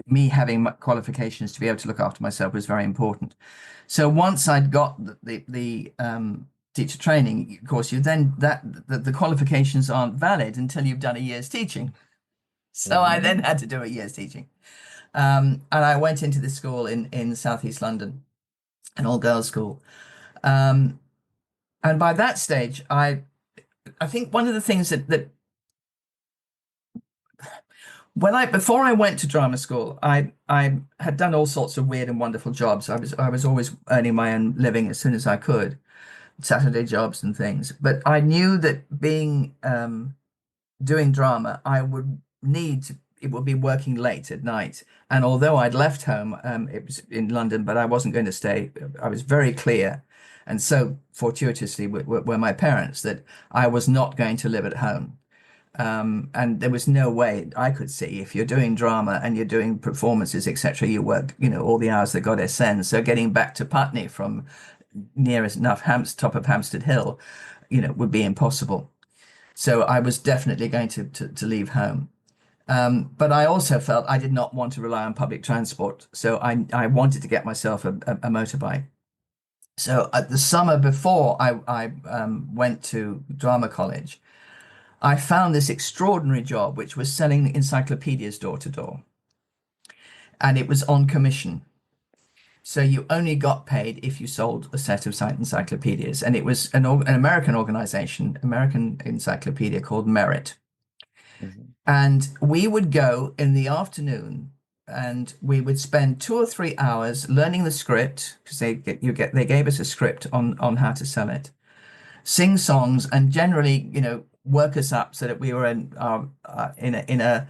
me having qualifications to be able to look after myself was very important. So once I'd got the teacher training, of course, the qualifications aren't valid until you've done a year's teaching. So I mhm. then had to do a year's teaching, and I went into this school in Southeast London, an all-girls school. Um, and by that stage, I think one of the things that before I went to drama school, I had done all sorts of weird and wonderful jobs. I was always earning my own living as soon as I could, Saturday jobs and things. But I knew that being doing drama, it would be working late at night. And although I'd left home, it was in London, but I wasn't going to stay. I was very clear, and so fortuitously were my parents, that I was not going to live at home. And there was no way I could see, if you're doing drama and you're doing performances, etc., you work, all the hours that God sends. So getting back to Putney from nearest enough top of Hampstead Hill, would be impossible. So I was definitely going to leave home. But I also felt I did not want to rely on public transport. So I wanted to get myself a motorbike. So at the summer before I went to drama college, I found this extraordinary job, which was selling encyclopedias door to door. And it was on commission. So you only got paid if you sold a set of encyclopedias. And it was an American organization, American encyclopedia called Merit. Mhm. And we would go in the afternoon and we would spend 2 or 3 hours learning the script, because they gave us a script on how to sell it, sing songs, and generally, work us up so that we were in a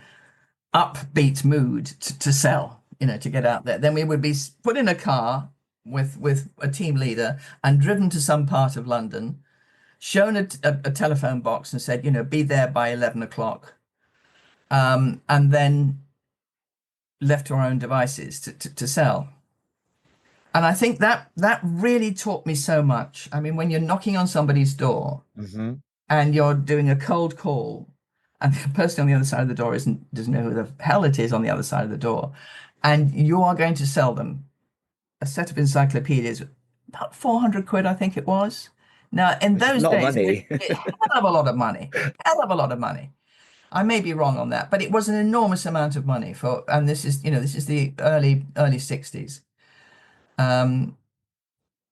upbeat mood to sell, to get out there. Then we would be put in a car with a team leader and driven to some part of London, shown a telephone box and said, be there by 11 o'clock, and then left to our own devices to sell. And I think that really taught me so much. I mean, when you're knocking on somebody's door Mhm. and you're doing a cold call, and the person on the other side of the door doesn't know who the hell it is on the other side of the door, and you are going to sell them a set of encyclopedias, about 400 quid, I think it was. Now, in Which is a those lot of days, money. a hell of a lot of money, hell of a lot of money. I may be wrong on that, but it was an enormous amount of money and this is the early 60s. Um,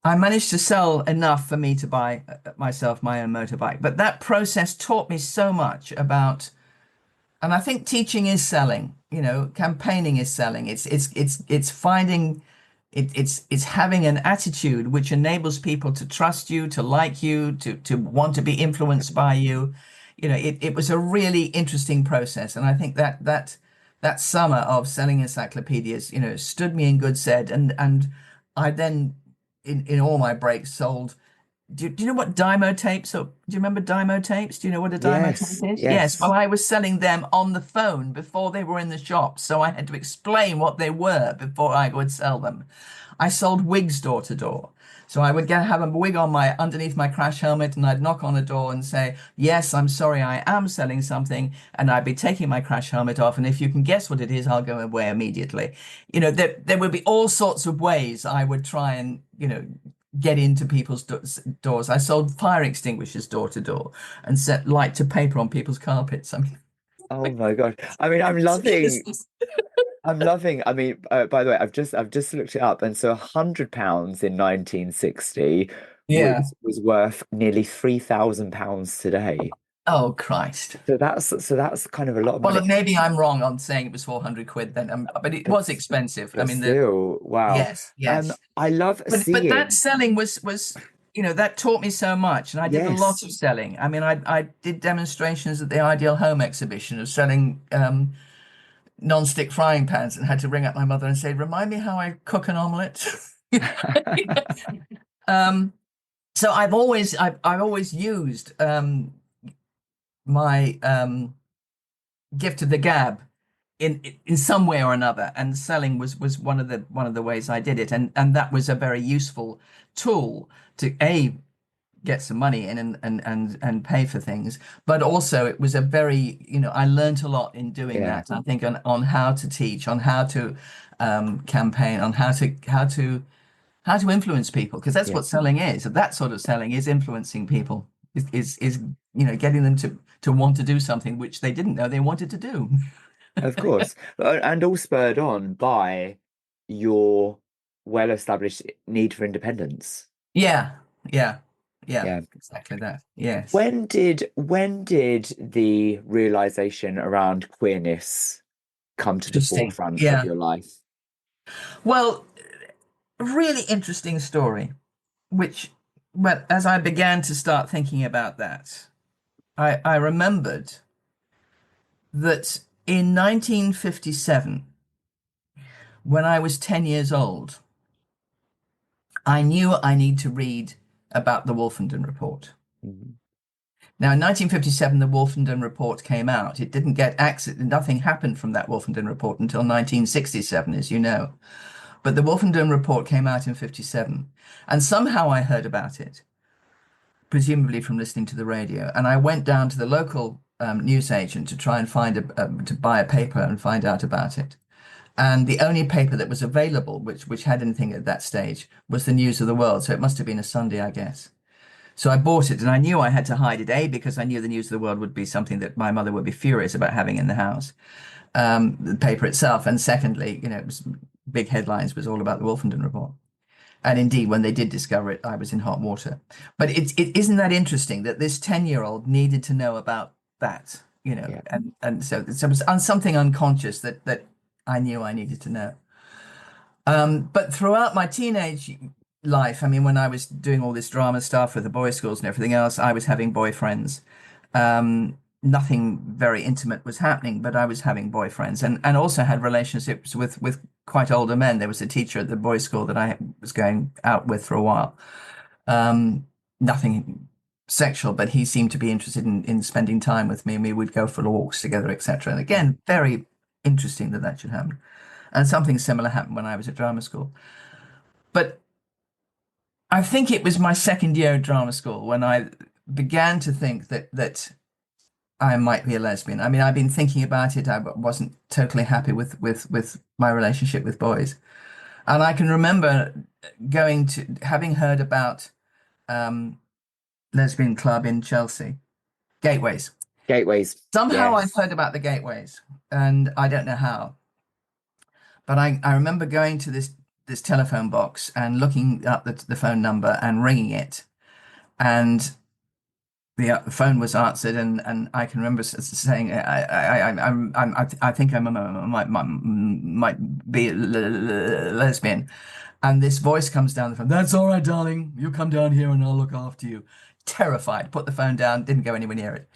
I managed to sell enough for me to buy myself my own motorbike. But that process taught me so much about, and I think teaching is selling, campaigning is selling. It's finding it's having an attitude which enables people to trust you, to like you, to want to be influenced by you. It was a really interesting process. And I think that summer of selling encyclopedias, stood me in good stead. And I then in all my breaks sold. Do you know what Dymo tapes are? Do you remember Dymo tapes? Do you know what a Dymo Yes, tape is? Yes. Well, yes. I was selling them on the phone before they were in the shop, so I had to explain what they were before I would sell them. I sold wigs door to door. So I would have a wig on my underneath my crash helmet, and I'd knock on a door and say, "Yes, I'm sorry, I am selling something," and I'd be taking my crash helmet off, and if you can guess what it is, I'll go away immediately. There would be all sorts of ways I would try and get into people's doors. I sold fire extinguishers door to door and set light to paper on people's carpets. I mean, Oh my God. I mean, I'm loving. I mean, by the way, I've just looked it up, and so £100 in 1960 yeah. was worth nearly £3,000 today. Oh, Christ. So that's kind of a lot of Well, money. maybe I'm wrong on saying it was 400 quid then, but it was It's expensive. I but mean, still, wow. yes, yes. I love But that seeing. selling was that taught me so much, and I did a lot Yes. of selling. I mean, I did demonstrations at the Ideal Home exhibition of selling non-stick frying pans, and had to ring up my mother and say, "Remind me how I cook an omelette." Um, so I've always used my gift of the gab in some way or another, and selling was one of the ways I did it, and that was a very useful tool to get some money in and pay for things, but also it was a very I learned a lot in doing Yeah. that. I think on how to teach, on how to campaign, on how to influence people, because that's Yeah. what selling is. That sort of selling is influencing people, is getting them to want to do something which they didn't know they wanted to do. Of course. And all spurred on by your well-established need for independence. Yeah, yeah, yeah, Yeah. exactly that. Yes. When did the realization around queerness come to the Interesting. forefront of Yeah. your life? Well, really interesting story, which, but as I began to start thinking about that, I remembered that in 1957, when I was 10 years old, I knew I need to read about the Wolfenden Report. Mhm. Now, in 1957, the Wolfenden Report came out. It didn't get access, nothing happened from that Wolfenden Report until 1967, as you know. But the Wolfenden Report came out in 57. And somehow I heard about it, presumably from listening to the radio. And I went down to the local newsagent to try and to buy a paper and find out about it. And the only paper that was available, which had anything at that stage, was the News of the World. So it must have been a Sunday, I guess. So I bought it, and I knew I had to hide it, A, because I knew the News of the World would be something that my mother would be furious about having in the house, the paper itself. And secondly, it was big headlines, was all about the Wolfenden Report. And indeed, when they did discover it, I was in hot water. But it isn't that interesting that this 10-year-old needed to know about that, Yeah. and so it was on something unconscious that I knew I needed to know. But throughout my teenage life, I mean, when I was doing all this drama stuff with the boys' schools and everything else, I was having boyfriends. Nothing very intimate was happening, but I was having boyfriends, and also had relationships with quite older men. There was a teacher at the boys' school that I was going out with for a while. Nothing sexual, but he seemed to be interested in spending time with me, and we would go for walks together, etc. And Yeah. again, very interesting that should happen. And something similar happened when I was at drama school. But I think it was my second year at drama school when I began to think that I might be a lesbian. I mean, I've been thinking about it. I wasn't totally happy with my relationship with boys. And I can remember having heard about um, lesbian club in Chelsea, Gateways. Gateways. Somehow I've Yes. heard about the Gateways, and I don't know how. But I remember going to this this telephone box and looking up the phone number and ringing it, and the phone was answered, and I can remember saying, I think I might be lesbian, and this voice comes down the phone. That's all right, darling. You come down here and I'll look after you. Terrified, put the phone down, didn't go anywhere near it.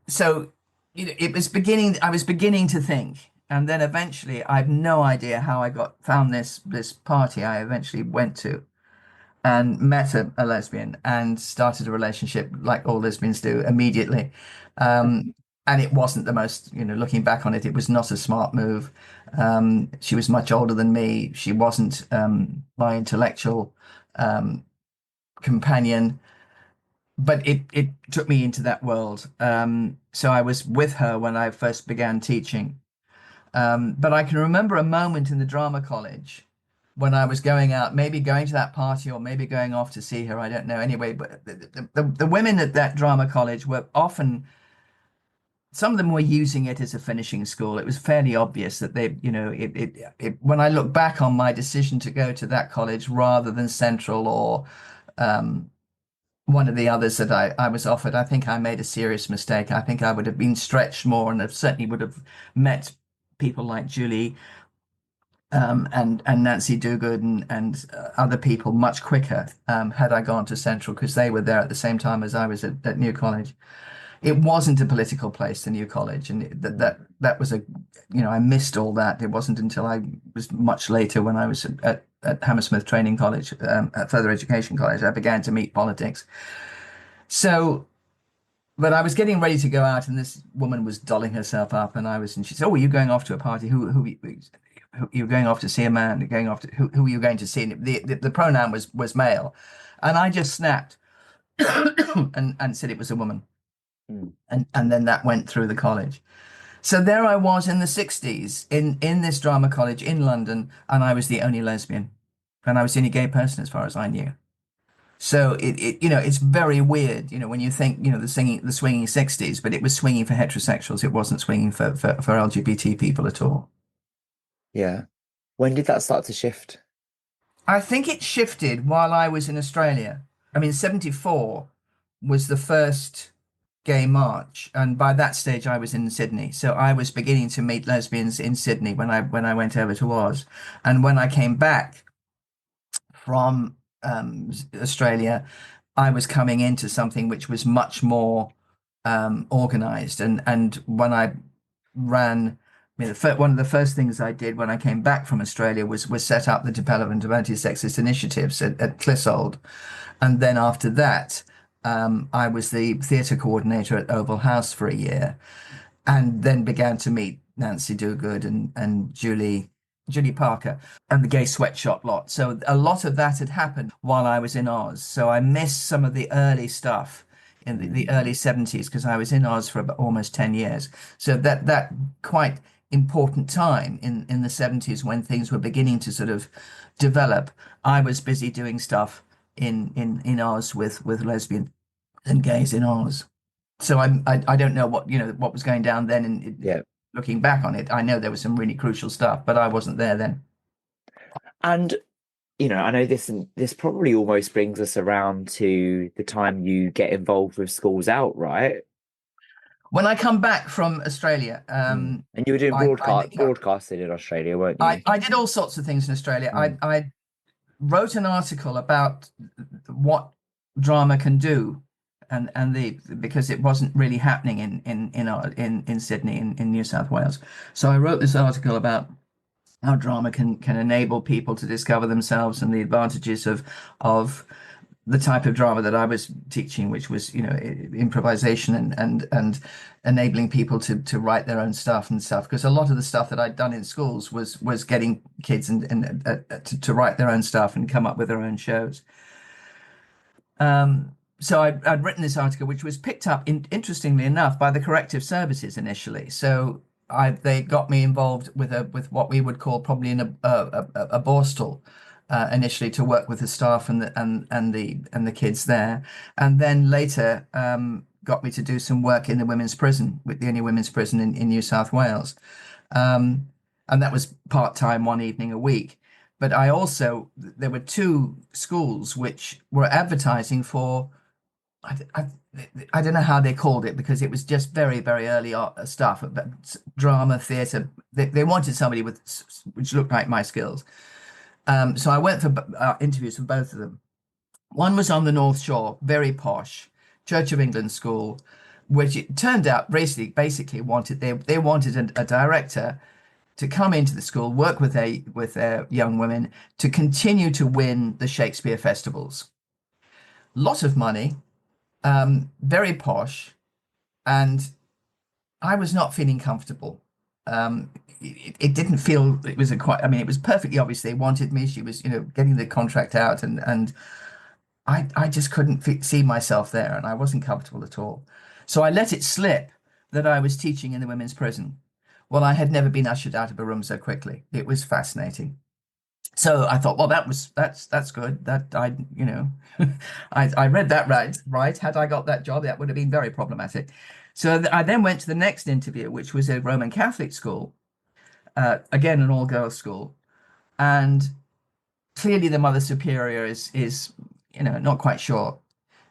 So, it was beginning. I was beginning to think, and then eventually, I've no idea how I found this party I eventually went to and met a lesbian and started a relationship like all lesbians do immediately. And it wasn't the most, looking back on it, it was not a smart move. She was much older than me. She wasn't my intellectual companion, but it took me into that world. So I was with her when I first began teaching. But I can remember a moment in the drama college when I was going out, maybe going to that party or maybe going off to see her. I don't know. Anyway, but the women at that drama college were often, some of them were using it as a finishing school. It was fairly obvious that they, when I look back on my decision to go to that college rather than Central or one of the others that I was offered, I think I made a serious mistake. I think I would have been stretched more, and I certainly would have met people like Julie and Nancy Duguid and other people much quicker had I gone to Central, because they were there at the same time as I was at New College. It wasn't a political place, the New College, and that was I missed all that. It wasn't until I was much later, when I was at Hammersmith Training College, at Further Education College, I began to meet politics. So, but I was getting ready to go out, and this woman was dolling herself up, and she said, "Oh, are you going off to a party? Who you're going off to see a man? You're going off to who are you going to see?" And the pronoun was male, and I just snapped and said it was a woman, and then that went through the college. So there I was in the 60s in this drama college in London, and I was the only lesbian, and I was the only gay person as far as I knew. So it's very weird, when you think, the swinging 60s, but it was swinging for heterosexuals. It wasn't swinging for LGBT people at all. Yeah. When did that start to shift? I think it shifted while I was in Australia. I mean, 74 was the first gay march, and by that stage I was in Sydney. So I was beginning to meet lesbians in Sydney when I went over to Oz. And when I came back from Australia, I was coming into something which was much more organized. And when I ran, I mean, one of the first things I did when I came back from Australia was set up the development of anti-sexist initiatives at Clissold. And then after that, I was the theatre coordinator at Oval House for a year, and then began to meet Nancy Duguid and Julie Parker and the gay sweatshop lot. So a lot of that had happened while I was in Oz. So I missed some of the early stuff in the early 70s, because I was in Oz for about almost 10 years. So that quite important time in the 70s, when things were beginning to sort of develop, I was busy doing stuff in Oz with lesbian and gays in Oz. So I don't know what was going down then, and Yeah. looking back on it, I know there was some really crucial stuff, but I wasn't there then. And I know this probably almost brings us around to the time you get involved with Schools Out, right? When I come back from Australia, And you were doing broadcasting in Australia, weren't you? I did all sorts of things in Australia. I wrote an article about what drama can do, because it wasn't really happening in Sydney, in New South Wales. So I wrote this article about how drama can enable people to discover themselves, and the advantages of the type of drama that I was teaching, which was improvisation and enabling people to write their own stuff and stuff. Because a lot of the stuff that I'd done in schools was getting kids to write their own stuff and come up with their own shows. So I'd written this article, which was picked up, interestingly enough, by the corrective services initially. So they got me involved with what we would call probably a borstal initially, to work with the staff and the kids there, and then later got me to do some work in the women's prison, with the only women's prison in New South Wales, and that was part-time, one evening a week. but there were two schools which were advertising for, I, I, I don't know how they called it because it was just very, very early stuff, but drama, theatre. They wanted somebody which looked like my skills. So I went for interviews for both of them. One was on the North Shore, very posh, Church of England school, which it turned out basically they wanted a director to come into the school, work with their young women to continue to win the Shakespeare festivals. Lot of money, very posh, and I was not feeling comfortable. It didn't feel it was a quite. I mean, it was perfectly obvious they wanted me. She was, getting the contract out, and I just couldn't see myself there, and I wasn't comfortable at all. So I let it slip that I was teaching in the women's prison. Well, I had never been ushered out of a room so quickly. It was fascinating. So I thought, well, that's good. That I read that right. Had I got that job, that would have been very problematic. So I then went to the next interview, which was a Roman Catholic school, again an all-girls school, and clearly the Mother Superior is not quite sure.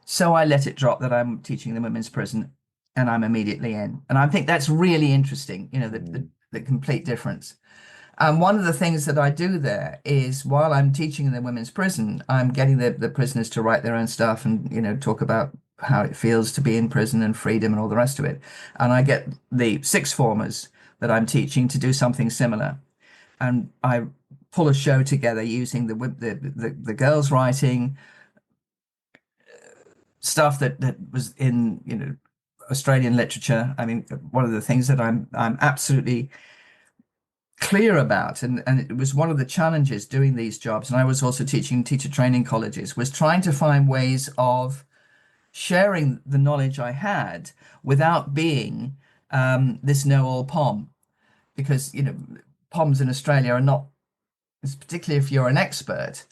So I let it drop that I'm teaching the women's prison, and I'm immediately in. And I think that's really interesting. The complete difference. And one of the things that I do there is while I'm teaching in the women's prison, I'm getting the prisoners to write their own stuff and, talk about how it feels to be in prison and freedom and all the rest of it. And I get the sixth formers that I'm teaching to do something similar. And I pull a show together using the girls writing stuff that was in, Australian literature. I mean, one of the things that I'm absolutely clear about, and it was one of the challenges doing these jobs, and I was also teaching teacher training colleges, was trying to find ways of sharing the knowledge I had without being this know-all pom, because poms in Australia are not, particularly if you're an expert,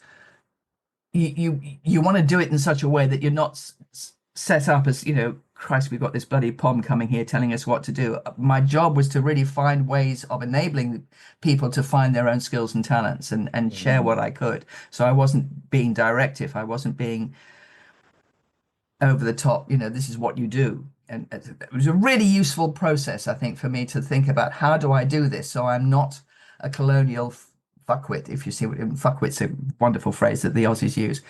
you want to do it in such a way that you're not set up as Christ, we've got this bloody pom coming here telling us what to do. My job was to really find ways of enabling people to find their own skills and talents and share what I could. So I wasn't being directive. I wasn't being over the top, this is what you do. And it was a really useful process, I think, for me to think about how do I do this so I'm not a colonial fuckwit, if you see what fuckwit's a wonderful phrase that the Aussies use.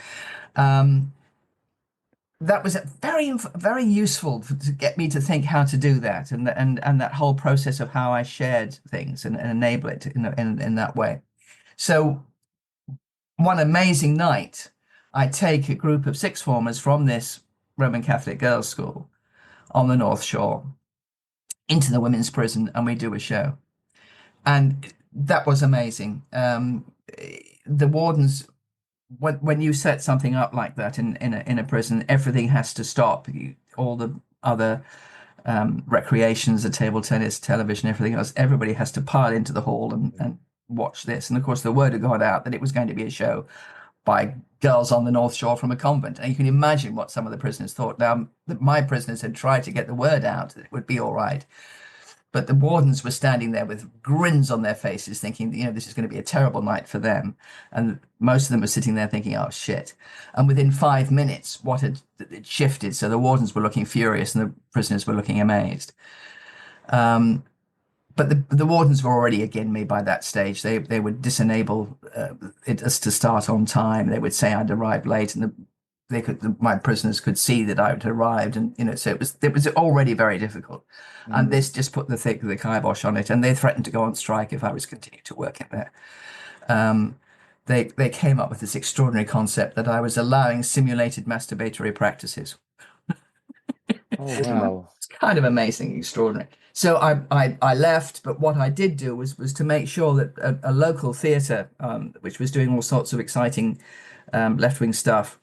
That was very, very useful to get me to think how to do that, and that whole process of how I shared things and enable it in that way. So one amazing night, I take a group of sixth formers from this Roman Catholic girls' school on the North Shore into the women's prison, and we do a show, and that was amazing. The wardens, when you set something up like that in a prison, everything has to stop. All the other recreations, the table tennis, television, everything else, everybody has to pile into the hall and watch this. And of course, the word had got out that it was going to be a show by girls on the North Shore from a convent. And you can imagine what some of the prisoners thought. Now, my prisoners had tried to get the word out that it would be all right. But the wardens were standing there with grins on their faces, thinking, this is going to be a terrible night for them. And most of them were sitting there thinking, oh, shit. And within 5 minutes, it shifted. So the wardens were looking furious and the prisoners were looking amazed. But the wardens were already against me by that stage. They would disenable us to start on time. They would say I'd arrived late, and my prisoners could see that I had arrived, and so it was already very difficult. And this just put the kibosh on it, and they threatened to go on strike if I was continuing to work in there. They came up with this extraordinary concept that I was allowing simulated masturbatory practices. Oh wow. It's kind of amazing, extraordinary. So I left, but what I did do was to make sure that a local theatre, which was doing all sorts of exciting left-wing stuff,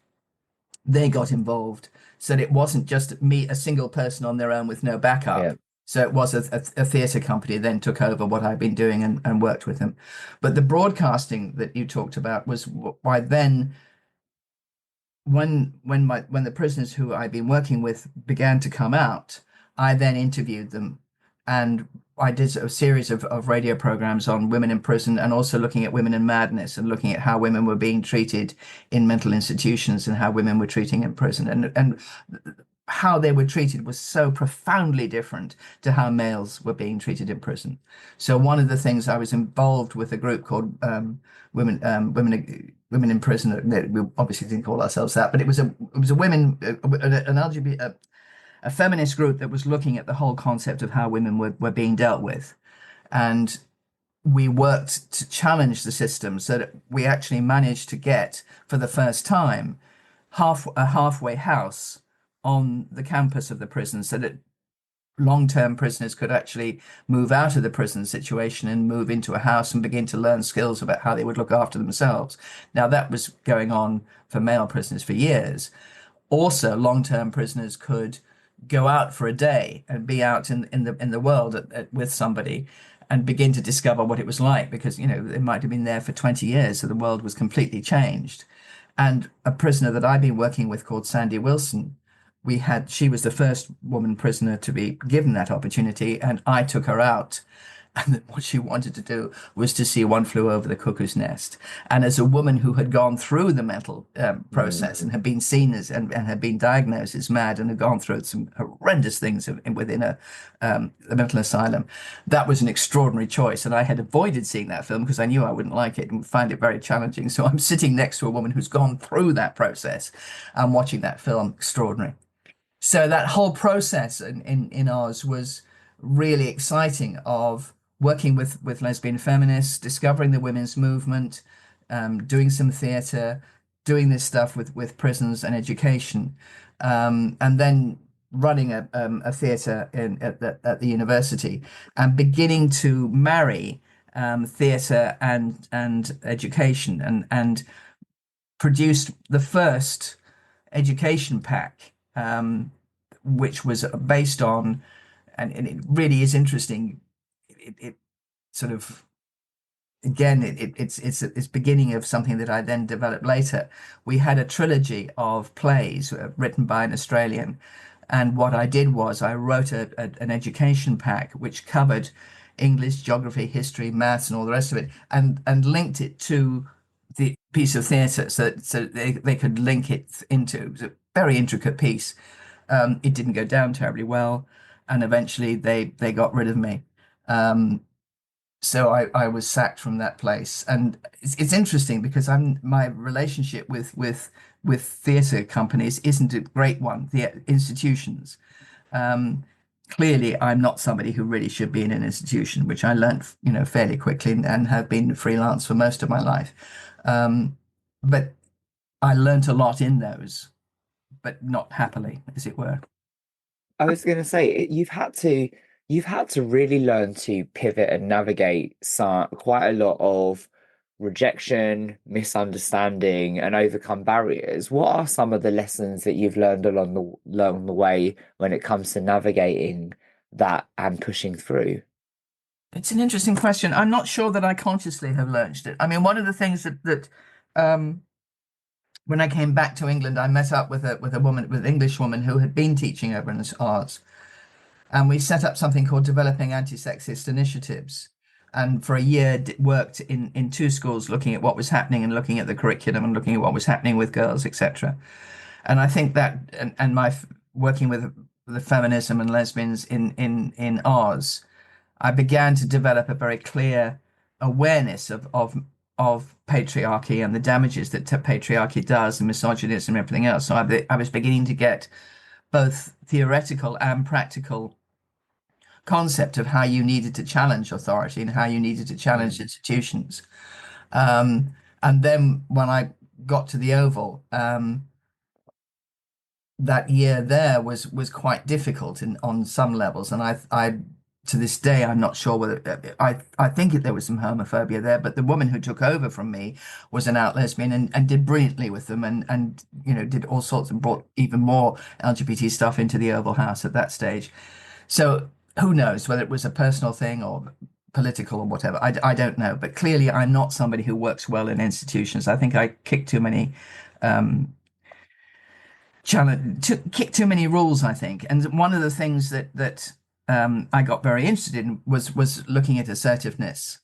they got involved, so that it wasn't just me, a single person on their own with no backup. Yeah. So it was a theatre company then took over what I'd been doing and worked with them. But the broadcasting that you talked about was by then, when the prisoners who I'd been working with began to come out, I then interviewed them and I did a series of radio programs on women in prison and also looking at women in madness and looking at how women were being treated in mental institutions and how women were treating in prison. And how they were treated was so profoundly different to how males were being treated in prison. So one of the things I was involved with a group called Women in Prison. We obviously didn't call ourselves that, but it was a women an LGBT a feminist group that was looking at the whole concept of how women were being dealt with. And we worked to challenge the system so that we actually managed to get, for the first time, a halfway house on the campus of the prison so that long-term prisoners could actually move out of the prison situation and move into a house and begin to learn skills about how they would look after themselves. Now, that was going on for male prisoners for years. Also, long-term prisoners could go out for a day and be out in the world with somebody and begin to discover what it was like, because they might have been there for 20 years, so the world was completely changed. And a prisoner that I've been working with called Sandy Wilson, she was the first woman prisoner to be given that opportunity, and I took her out. And what she wanted to do was to see One Flew Over the Cuckoo's Nest. And as a woman who had gone through the mental process and had been seen as and had been diagnosed as mad and had gone through some horrendous things within a mental asylum, that was an extraordinary choice. And I had avoided seeing that film because I knew I wouldn't like it and find it very challenging. So I'm sitting next to a woman who's gone through that process and watching that film. Extraordinary. So that whole process in ours was really exciting, of working with lesbian feminists, discovering the women's movement, doing some theatre, doing this stuff with prisons and education, and then running a theatre at the university and beginning to marry theatre and education, and produced the first education pack, which was based on, and it really is interesting. It sort of, again, it's beginning of something that I then developed later. We had a trilogy of plays written by an Australian, and what I did was I wrote an education pack which covered English, geography, history, maths, and all the rest of it, and linked it to the piece of theatre, so they could link it into. It was a very intricate piece. It didn't go down terribly well, and eventually they got rid of me. So I was sacked from that place, and it's interesting because my relationship with theatre companies isn't a great one. The institutions. Clearly, I'm not somebody who really should be in an institution, which I learned, fairly quickly, and have been freelance for most of my life. But I learned a lot in those, but not happily, as it were. I was going to say you've had to really learn to pivot and navigate quite a lot of rejection, misunderstanding, and overcome barriers. What are some of the lessons that you've learned along the way when it comes to navigating that and pushing through? It's an interesting question. I'm not sure that I consciously have learned it. I mean, one of the things that um, when I came back to England, I met up with an English woman who had been teaching over in arts, and we set up something called Developing Anti-Sexist Initiatives. And for a year, worked in two schools, looking at what was happening and looking at the curriculum and looking at what was happening with girls, etc. And I think that, and my working with the feminism and lesbians in ours, I began to develop a very clear awareness of patriarchy and the damages that patriarchy does, and misogynism and everything else. So I was beginning to get both theoretical and practical concept of how you needed to challenge authority and how you needed to challenge Mm. institutions. And then when I got to the Oval, that year there was quite difficult on some levels, and I to this day I'm not sure whether I think there was some homophobia there, but the woman who took over from me was an out lesbian, and did brilliantly with them, and did all sorts and brought even more LGBT stuff into the Oval House at that stage. So who knows whether it was a personal thing or political or whatever. I don't know, but clearly I'm not somebody who works well in institutions. I think I kick too many um, kick too many rules, I think. And one of the things that I got very interested in was looking at assertiveness.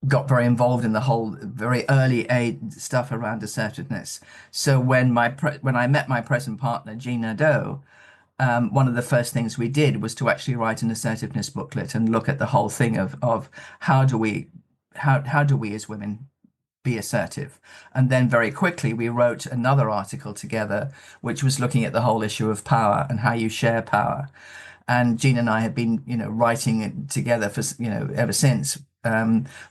Got very involved in the whole very early aid stuff around assertiveness. So when I met my present partner, Jean Nadeau, one of the first things we did was to actually write an assertiveness booklet and look at the whole thing of how do we how do we as women be assertive? And then very quickly we wrote another article together, which was looking at the whole issue of power and how you share power. And Jean and I have been, writing it together for, ever since,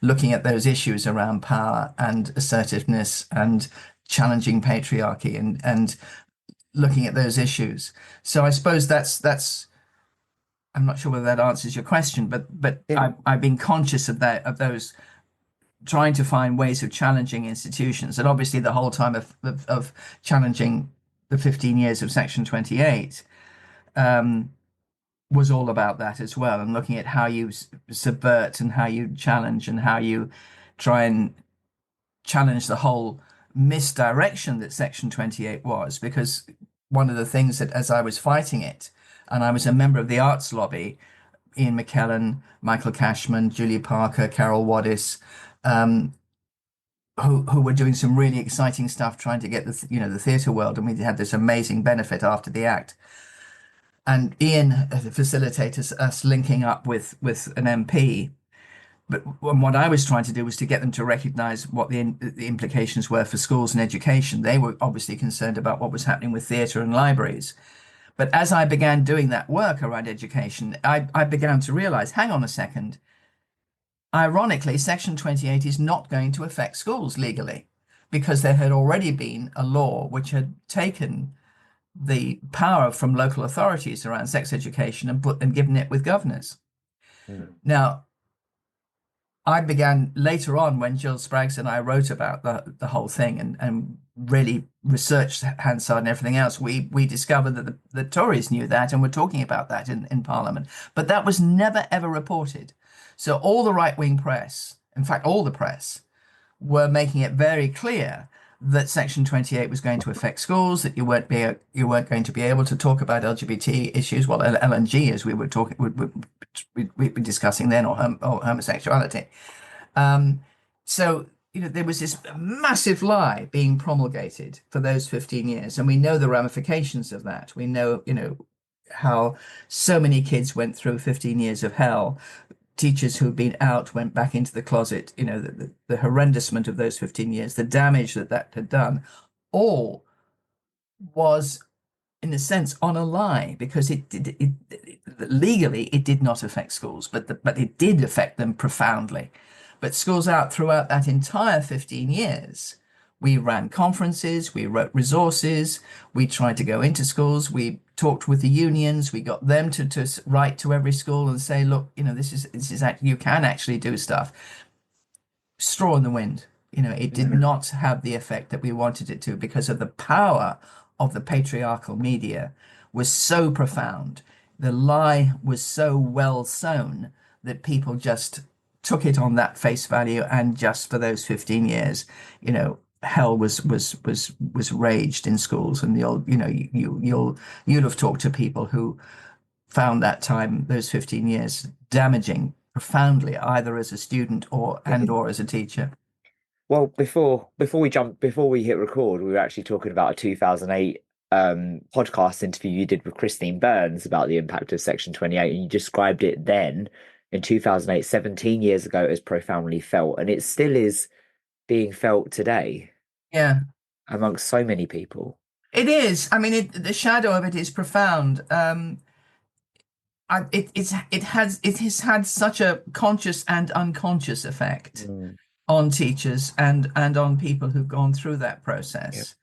looking at those issues around power and assertiveness and challenging patriarchy and looking at those issues. So I suppose that's I'm not sure whether that answers your question, but Yeah. I've been conscious of that, of those, trying to find ways of challenging institutions. And obviously the whole time of challenging the 15 years of Section 28 was all about that as well, and looking at how you subvert and how you challenge and how you try and challenge the whole misdirection that Section 28 was. Because one of the things that, as I was fighting it, and I was a member of the arts lobby, Ian McKellen, Michael Cashman, Julie Parker, Carol Waddis, who were doing some really exciting stuff trying to get the theatre world, and we had this amazing benefit after the act. And Ian facilitated us linking up with an MP. But what I was trying to do was to get them to recognise what the implications were for schools and education. They were obviously concerned about what was happening with theatre and libraries. But as I began doing that work around education, I began to realise, hang on a second, ironically, Section 28 is not going to affect schools legally, because there had already been a law which had taken the power from local authorities around sex education and given it with governors. Mm. Now, I began later on, when Jill Spraggs and I wrote about the whole thing and really researched Hansard and everything else, we discovered that the Tories knew that and were talking about that in Parliament. But that was never ever reported. So all the right-wing press, in fact, all the press, were making it very clear that Section 28 was going to affect schools, that you weren't going to be able to talk about LGBT issues, well, LNG, as we were talking, we'd be discussing then, or homosexuality. So there was this massive lie being promulgated for those 15 years, and we know the ramifications of that. We know, how so many kids went through 15 years of hell. Teachers who've been out went back into the closet. The horrendousment of those 15 years, the damage that had done, all was, in a sense, on a lie, because legally it did not affect schools, but it did affect them profoundly. But schools out throughout that entire 15 years, we ran conferences, we wrote resources, we tried to go into schools, we talked with the unions, we got them to write to every school and say, look, this is you can actually do stuff. Straw in the wind. It did not have the effect that we wanted it to, because of the power of the patriarchal media was so profound. The lie was so well sown that people just took it on that face value, and just for those 15 years, hell was raged in schools. And you'll have talked to people who found that time, those 15 years, damaging profoundly, either as a student or as a teacher. Well, before we hit record, we were actually talking about a 2008 podcast interview you did with Christine Burns about the impact of Section 28, and you described it then in 2008, 17 years ago, as profoundly felt, and it still is being felt today. Yeah, amongst so many people. It is. I mean, the shadow of it is profound. It has had such a conscious and unconscious effect on teachers and on people who've gone through that process.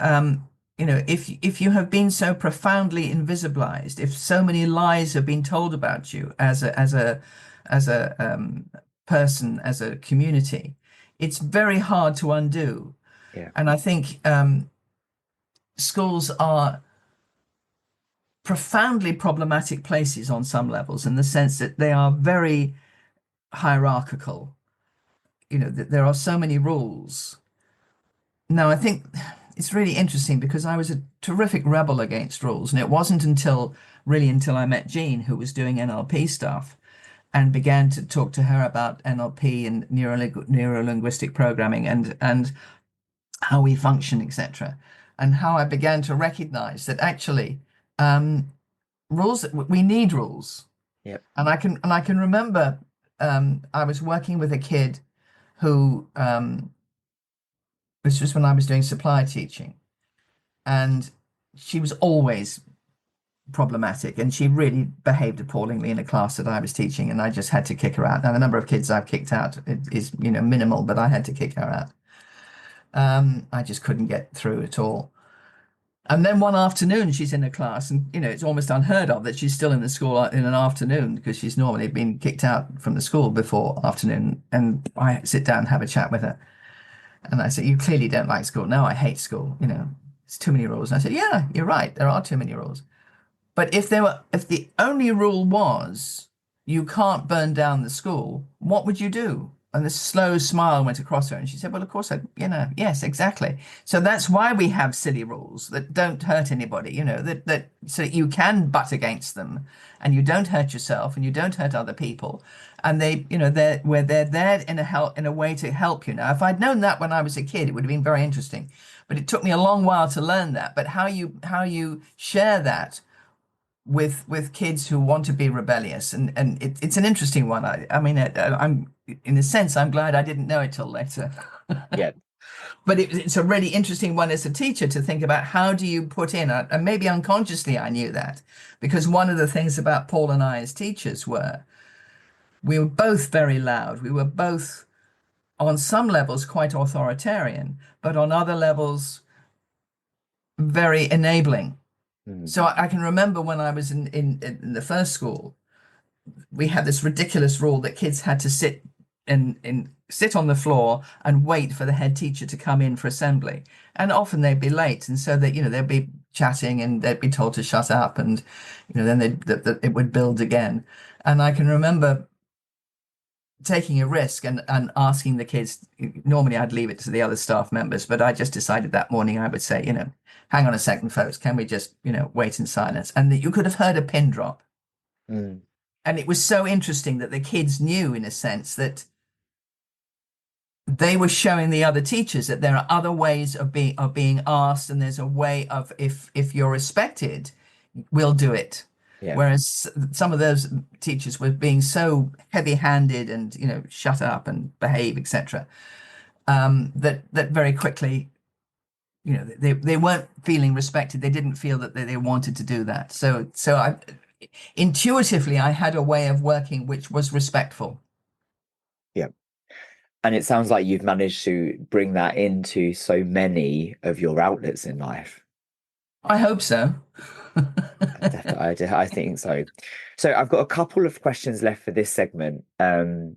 Yep. If you have been so profoundly invisibilized, if so many lies have been told about you as a person, as a community, it's very hard to undo. Yeah. And I think schools are profoundly problematic places on some levels, in the sense that they are very hierarchical. There are so many rules. Now, I think it's really interesting because I was a terrific rebel against rules, and it wasn't until really until I met Jean, who was doing NLP stuff, and began to talk to her about NLP and neuro-linguistic programming and how we function, etc., and how I began to recognize that actually um, rules we need rules. Yep. And I can remember I was working with a kid who this was when I was doing supply teaching, and she was always problematic, and she really behaved appallingly in a class that I was teaching, and I just had to kick her out. Now, the number of kids I've kicked out is, minimal, but I had to kick her out. I just couldn't get through at all. And then one afternoon, she's in a class, and it's almost unheard of that she's still in the school in an afternoon because she's normally been kicked out from the school before afternoon. And I sit down and have a chat with her, and I said, "You clearly don't like school." "No, I hate school. It's too many rules." And I said, "Yeah, you're right. There are too many rules. But if the only rule was you can't burn down the school, what would you do?" And this slow smile went across her, and she said, "Well, of course, yes, exactly. So that's why we have silly rules that don't hurt anybody, that so that you can butt against them, and you don't hurt yourself, and you don't hurt other people, and they're there in a way to help you." Now, if I'd known that when I was a kid, it would have been very interesting, but it took me a long while to learn that. But how you share that with kids who want to be rebellious, and it's an interesting one. I mean, I'm in a sense I'm glad I didn't know it till later. Yep. But it's a really interesting one as a teacher to think about how do you put in, and maybe unconsciously I knew that, because one of the things about Paul and I as teachers were we were both very loud. We were both on some levels quite authoritarian, but on other levels very enabling. Mm. So I can remember when I was in the first school, we had this ridiculous rule that kids had to sit on the floor and wait for the head teacher to come in for assembly. And often they'd be late, and so that they'd be chatting and they'd be told to shut up, and then it would build again. And I can remember taking a risk and asking the kids. Normally I'd leave it to the other staff members, but I just decided that morning I would say, "Hang on a second, folks, can we just wait in silence?" And that you could have heard a pin drop. Mm. And it was so interesting that the kids knew, in a sense, that they were showing the other teachers that there are other ways of being asked, and there's a way of, if you're respected, we'll do it. Yeah. Whereas some of those teachers were being so heavy-handed and shut up and behave, etc., that very quickly they weren't feeling respected. They didn't feel that they wanted to do that. So I intuitively I had a way of working which was respectful. Yeah. And it sounds like you've managed to bring that into so many of your outlets in life. I hope so. Definitely, I think so. So I've got a couple of questions left for this segment. And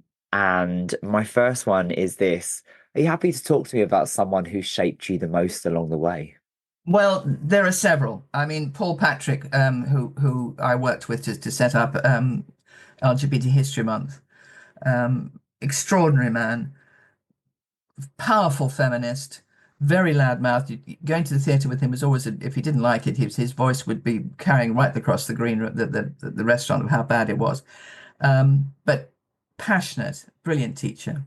my first one is this. Are you happy to talk to me about someone who shaped you the most along the way? Well, there are several. I mean, Paul Patrick, who I worked with to set up LGBT History Month, extraordinary man, powerful feminist, very loudmouthed. Going to the theatre with him was always, if he didn't like it, his voice would be carrying right across the green room, the restaurant, of how bad it was. But passionate, brilliant teacher.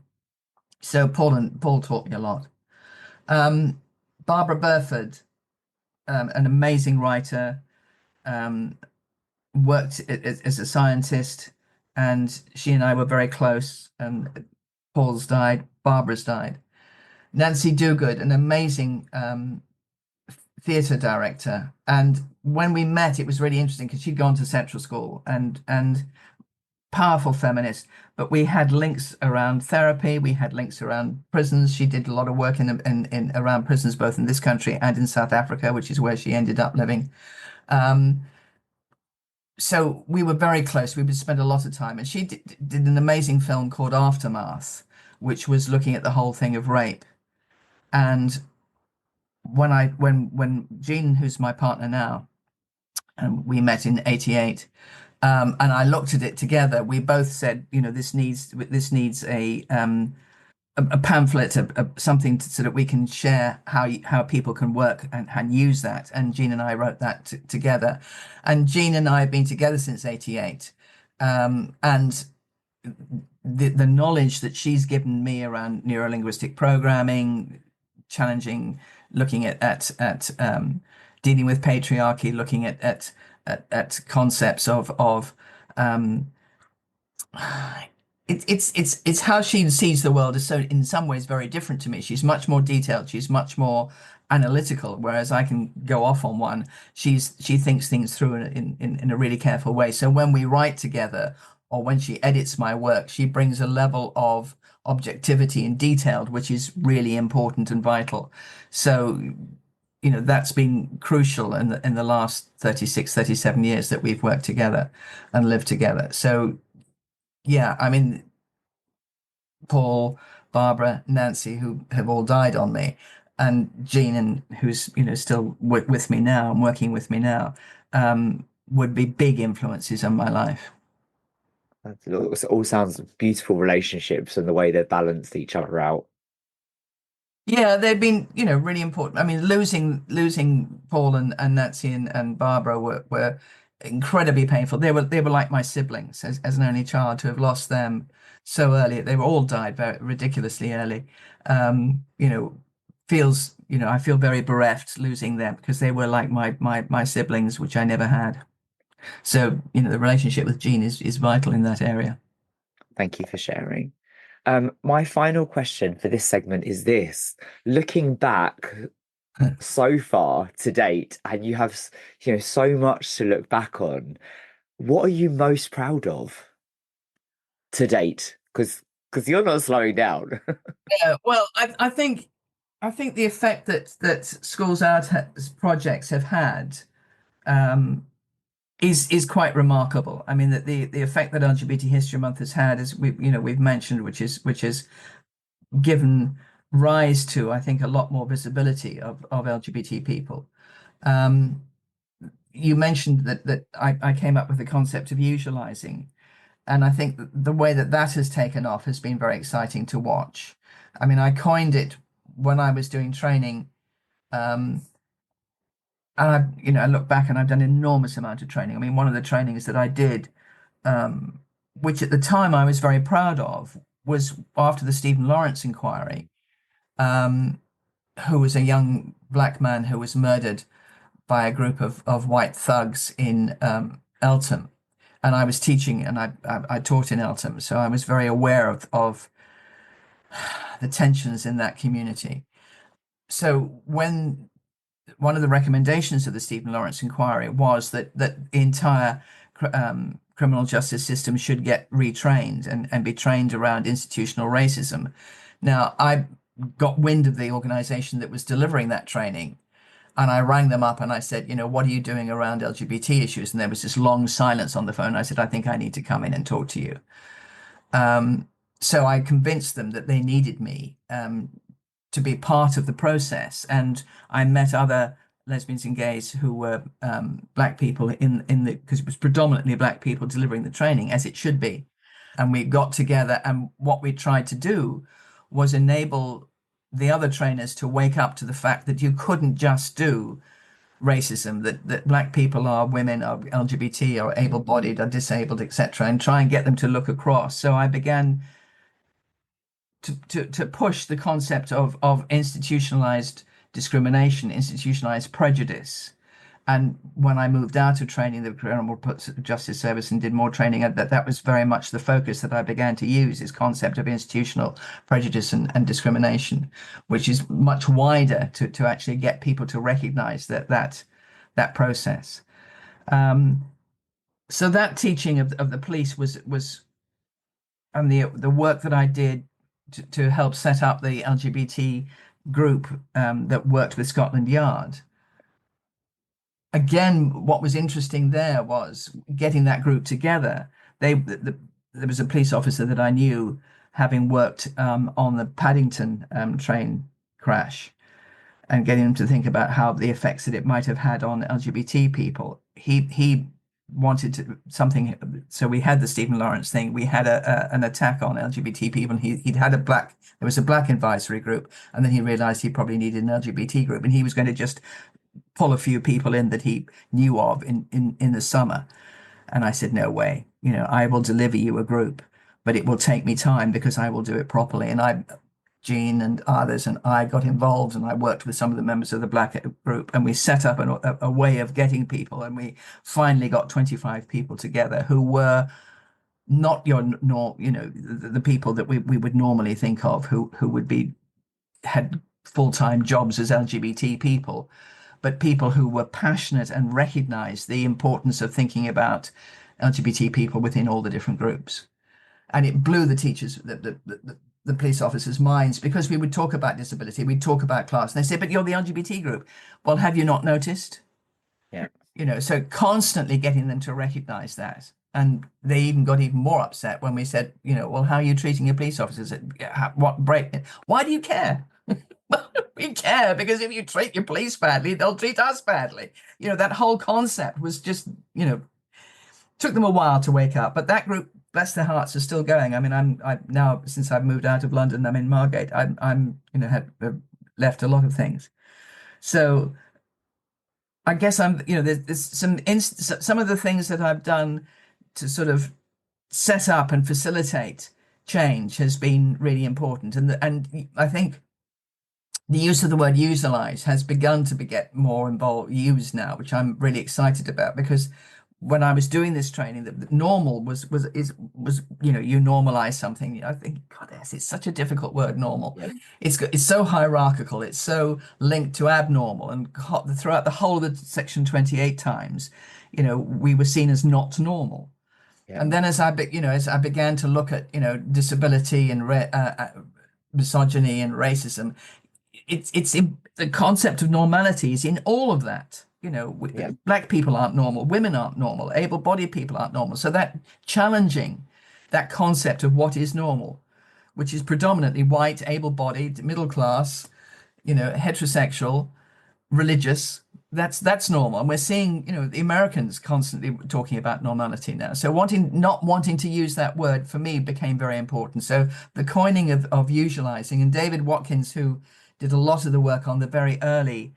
So Paul taught me a lot. Barbara Burford, an amazing writer, worked as a scientist, and she and I were very close. Paul's died, Barbara's died. Nancy Duguid, an amazing theatre director, and when we met, it was really interesting because she'd gone to Central School and powerful feminist, but we had links around therapy, we had links around prisons. She did a lot of work in around prisons, both in this country and in South Africa, which is where she ended up living. So we were very close. We would spend a lot of time, and she did an amazing film called Aftermath, which was looking at the whole thing of rape. And when Jean, who's my partner now, and we met in '88, and I looked at it together, we both said, this needs a a pamphlet, something so that we can share how people can work and use that. And Jean and I wrote that together. And Jean and I have been together since '88. And the knowledge that she's given me around neurolinguistic programming, challenging, looking at dealing with patriarchy, looking at concepts of um, it's how she sees the world is so in some ways very different to me. She's much more detailed. She's much more analytical, whereas I can go off on one. She thinks things through in a really careful way. So when we write together or when she edits my work, she brings a level of objectivity and detailed, which is really important and vital. So, that's been crucial in the last 36, 37 years that we've worked together and lived together. So yeah, I mean, Paul, Barbara, Nancy, who have all died on me, and Jean, and who's still with me now and working with me now, would be big influences on my life. It all sounds beautiful relationships and the way they've balanced each other out. Yeah, they've been, really important. I mean, losing Paul and Nancy and Barbara were incredibly painful. They were like my siblings as an only child to have lost them so early. They were all died very ridiculously early. You know, I feel very bereft losing them because they were like my siblings, which I never had. So, the relationship with Jean is vital in that area. Thank you for sharing. My final question for this segment is this. Looking back so far to date, and you have, so much to look back on, what are you most proud of to date? Because you're not slowing down. Yeah, well, I think the effect that schools art projects have had um, is quite remarkable. I mean, that the effect that LGBT History Month has had, is we've mentioned, which is given rise to, I think, a lot more visibility of LGBT people. Um, you mentioned that I came up with the concept of usualizing, and I think the way that that has taken off has been very exciting to watch. I mean, I coined it when I was doing training. Um, and I look back and I've done an enormous amount of training. I mean, one of the trainings that I did, um, which at the time I was very proud of, was after the Stephen Lawrence inquiry, um, who was a young black man who was murdered by a group of white thugs in Eltham. And I was teaching, and I taught in Eltham, so I was very aware of the tensions in that community. So when one of the recommendations of the Stephen Lawrence inquiry was that the entire criminal justice system should get retrained and be trained around institutional racism. Now, I got wind of the organization that was delivering that training, and I rang them up and I said, what are you doing around LGBT issues? And there was this long silence on the phone. I said, I think I need to come in and talk to you. So I convinced them that they needed me to be part of the process. And I met other lesbians and gays who were black people because it was predominantly black people delivering the training, as it should be. And we got together, and what we tried to do was enable the other trainers to wake up to the fact that you couldn't just do racism, that black people are women, are LGBT, are able-bodied, are disabled, etc., and try and get them to look across. So I began to push the concept of institutionalized discrimination, institutionalized prejudice. And when I moved out of training, the Criminal Justice Service, and did more training, that was very much the focus that I began to use, this concept of institutional prejudice and discrimination, which is much wider to actually get people to recognize that process. So that teaching of the police was and the work that I did to help set up the LGBT group that worked with Scotland Yard. Again, what was interesting there was getting that group together. There was a police officer that I knew, having worked on the Paddington train crash, and getting them to think about how the effects that it might have had on LGBT people. He wanted to something. So we had the Stephen Lawrence thing. We had an attack on LGBT people. And he'd had there was a black advisory group, and then he realized he probably needed an LGBT group, and he was going to just pull a few people in that he knew of in the summer. And I said, no way, I will deliver you a group, but it will take me time because I will do it properly. And Jean and others and I got involved, and I worked with some of the members of the Black group, and we set up a way of getting people, and we finally got 25 people together who were not the people that we would normally think of, who had full-time jobs as LGBT people, but people who were passionate and recognized the importance of thinking about LGBT people within all the different groups. And it blew the teachers, the police officers' minds, because we would talk about disability, we'd talk about class, and they say, but you're the LGBT group. Well, have you not noticed? Yeah. So constantly getting them to recognize that. And they even got even more upset when we said, well, how are you treating your police officers? What break? Why do you care? We care because if you treat your police badly, they'll treat us badly. That whole concept was just, took them a while to wake up. But that group, bless their hearts, are still going. I mean, I now, since I've moved out of London, I'm in Margate. I'm have left a lot of things. So I guess there's some of the things that I've done to sort of set up and facilitate change has been really important. And I think the use of the word usualize has begun to get more used now, which I'm really excited about, because when I was doing this training, the normal was you normalize something. I think, God, it's such a difficult word, normal. Yeah. It's so hierarchical. It's so linked to abnormal, and throughout the whole of the Section 28 times, we were seen as not normal. Yeah. And then as I began to look at disability and misogyny and racism, it's the concept of normality is in all of that. Black people aren't normal, women aren't normal, able-bodied people aren't normal. So that challenging that concept of what is normal, which is predominantly white, able-bodied, middle class, heterosexual, religious, that's normal. And we're seeing, the Americans constantly talking about normality now. So not wanting to use that word for me became very important. So the coining of usualizing, and David Watkins, who did a lot of the work on the very early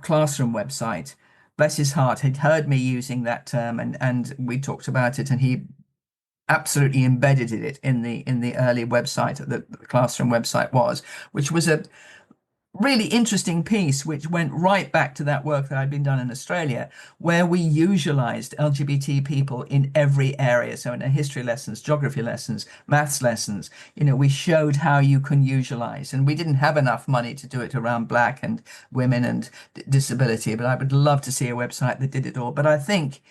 classroom website, bless his heart, had heard me using that term, and we talked about it, and he absolutely embedded it in the early website that the classroom website was, which was a really interesting piece, which went right back to that work that I'd been done in Australia, where we usualized LGBT people in every area. So in our history lessons, geography lessons, maths lessons, we showed how you can usualize. And we didn't have enough money to do it around Black and women and disability, but I would love to see a website that did it all. But I think,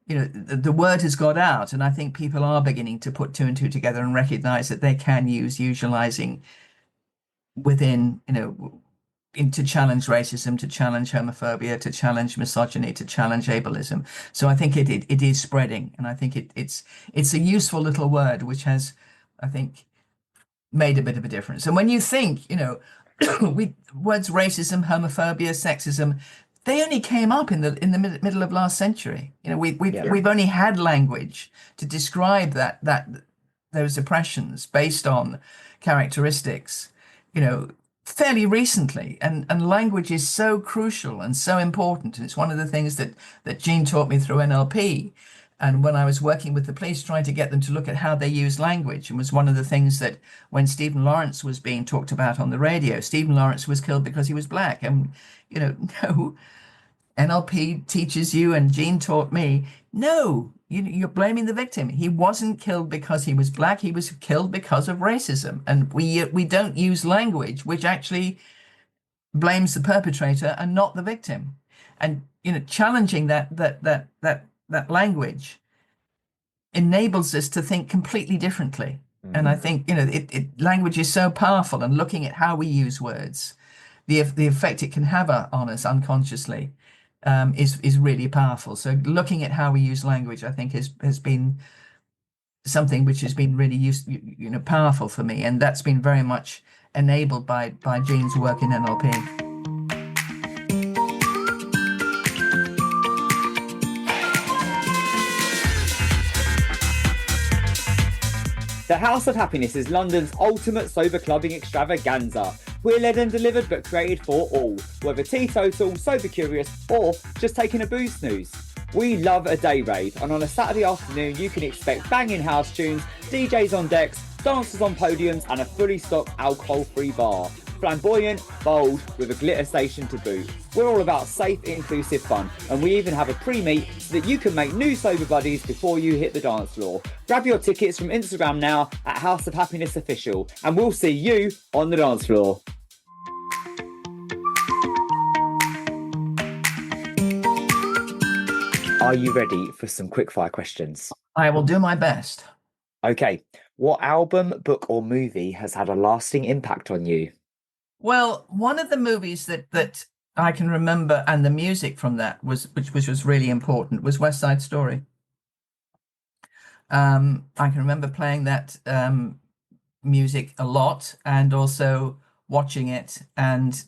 the word has got out, and I think people are beginning to put two and two together and recognize that they can use usualizing within, to challenge racism, to challenge homophobia, to challenge misogyny, to challenge ableism. So I think it is spreading, and I think it's a useful little word which has, I think, made a bit of a difference. And when you think, words racism, homophobia, sexism, they only came up in the middle of last century. We've only had language to describe those oppressions based on characteristics, fairly recently, and language is so crucial and so important. And it's one of the things that Jean taught me through NLP, and when I was working with the police trying to get them to look at how they use language, and was one of the things that when Stephen Lawrence was being talked about on the radio, Stephen Lawrence was killed because he was Black, and no, NLP teaches you, and Jean taught me, no, you're blaming the victim. He wasn't killed because he was Black. He was killed because of racism. And we don't use language which actually blames the perpetrator and not the victim. And challenging that language enables us to think completely differently. And I think language is so powerful, and looking at how we use words, the effect it can have on us unconsciously, is really powerful. So looking at how we use language, I think, has been something which has been really powerful for me, and that's been very much enabled by Jean's work in NLP. The House of Happiness is London's ultimate sober clubbing extravaganza. We're led and delivered but created for all, whether teetotal, sober curious, or just taking a booze snooze. We love a day rave, and on a Saturday afternoon you can expect banging house tunes, DJs on decks, dancers on podiums, and a fully stocked alcohol-free bar. Flamboyant, bold, with a glitter station to boot. We're all about safe, inclusive fun, and we even have a pre-meet so that you can make new sober buddies before you hit the dance floor. Grab your tickets from Instagram now at House of Happiness Official, and we'll see you on the dance floor. Are you ready for some quickfire questions? I will do my best. Okay, what album, book, or movie has had a lasting impact on you? Well, one of the movies that I can remember, and the music from that which was really important, was West Side Story. I can remember playing that music a lot, and also watching it. And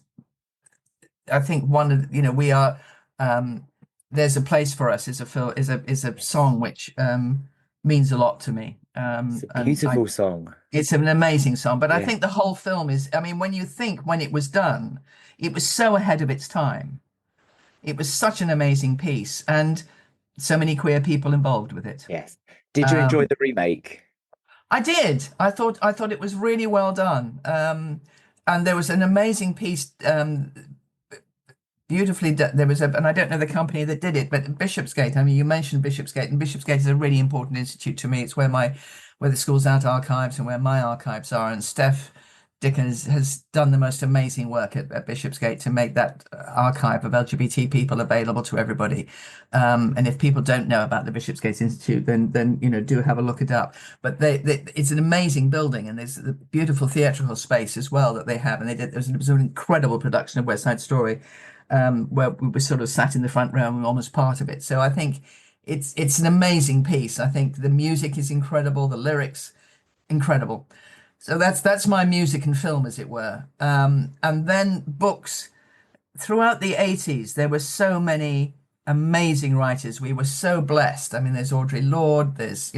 I think one of we are There's a Place for Us is a song which means a lot to me. It's a beautiful song. It's an amazing song, but I Yeah. think the whole film is, I mean, when you think when it was done, it was so ahead of its time. It was such an amazing piece, and so many queer people involved with it. Yes. Did you enjoy the remake? I did. I thought it was really well done. And there was an amazing piece, beautifully there was and I don't know the company that did it, but Bishopsgate. I mean, you mentioned Bishopsgate, and Bishopsgate is a really important institute to me. It's where the Schools Out archives and where my archives are. And Steph Dickens has done the most amazing work at Bishopsgate to make that archive of LGBT people available to everybody. And if people don't know about the Bishopsgate Institute, then do have a look it up. But it's an amazing building, and there's a beautiful theatrical space as well that they have. And there was an incredible production of West Side Story, where we were sort of sat in the front row and almost part of it. So I think it's an amazing piece. I think the music is incredible, the lyrics incredible. So that's my music and film, as it were. And then books. Throughout the 80s, there were so many amazing writers. We were so blessed. I mean, there's Audre Lorde, there's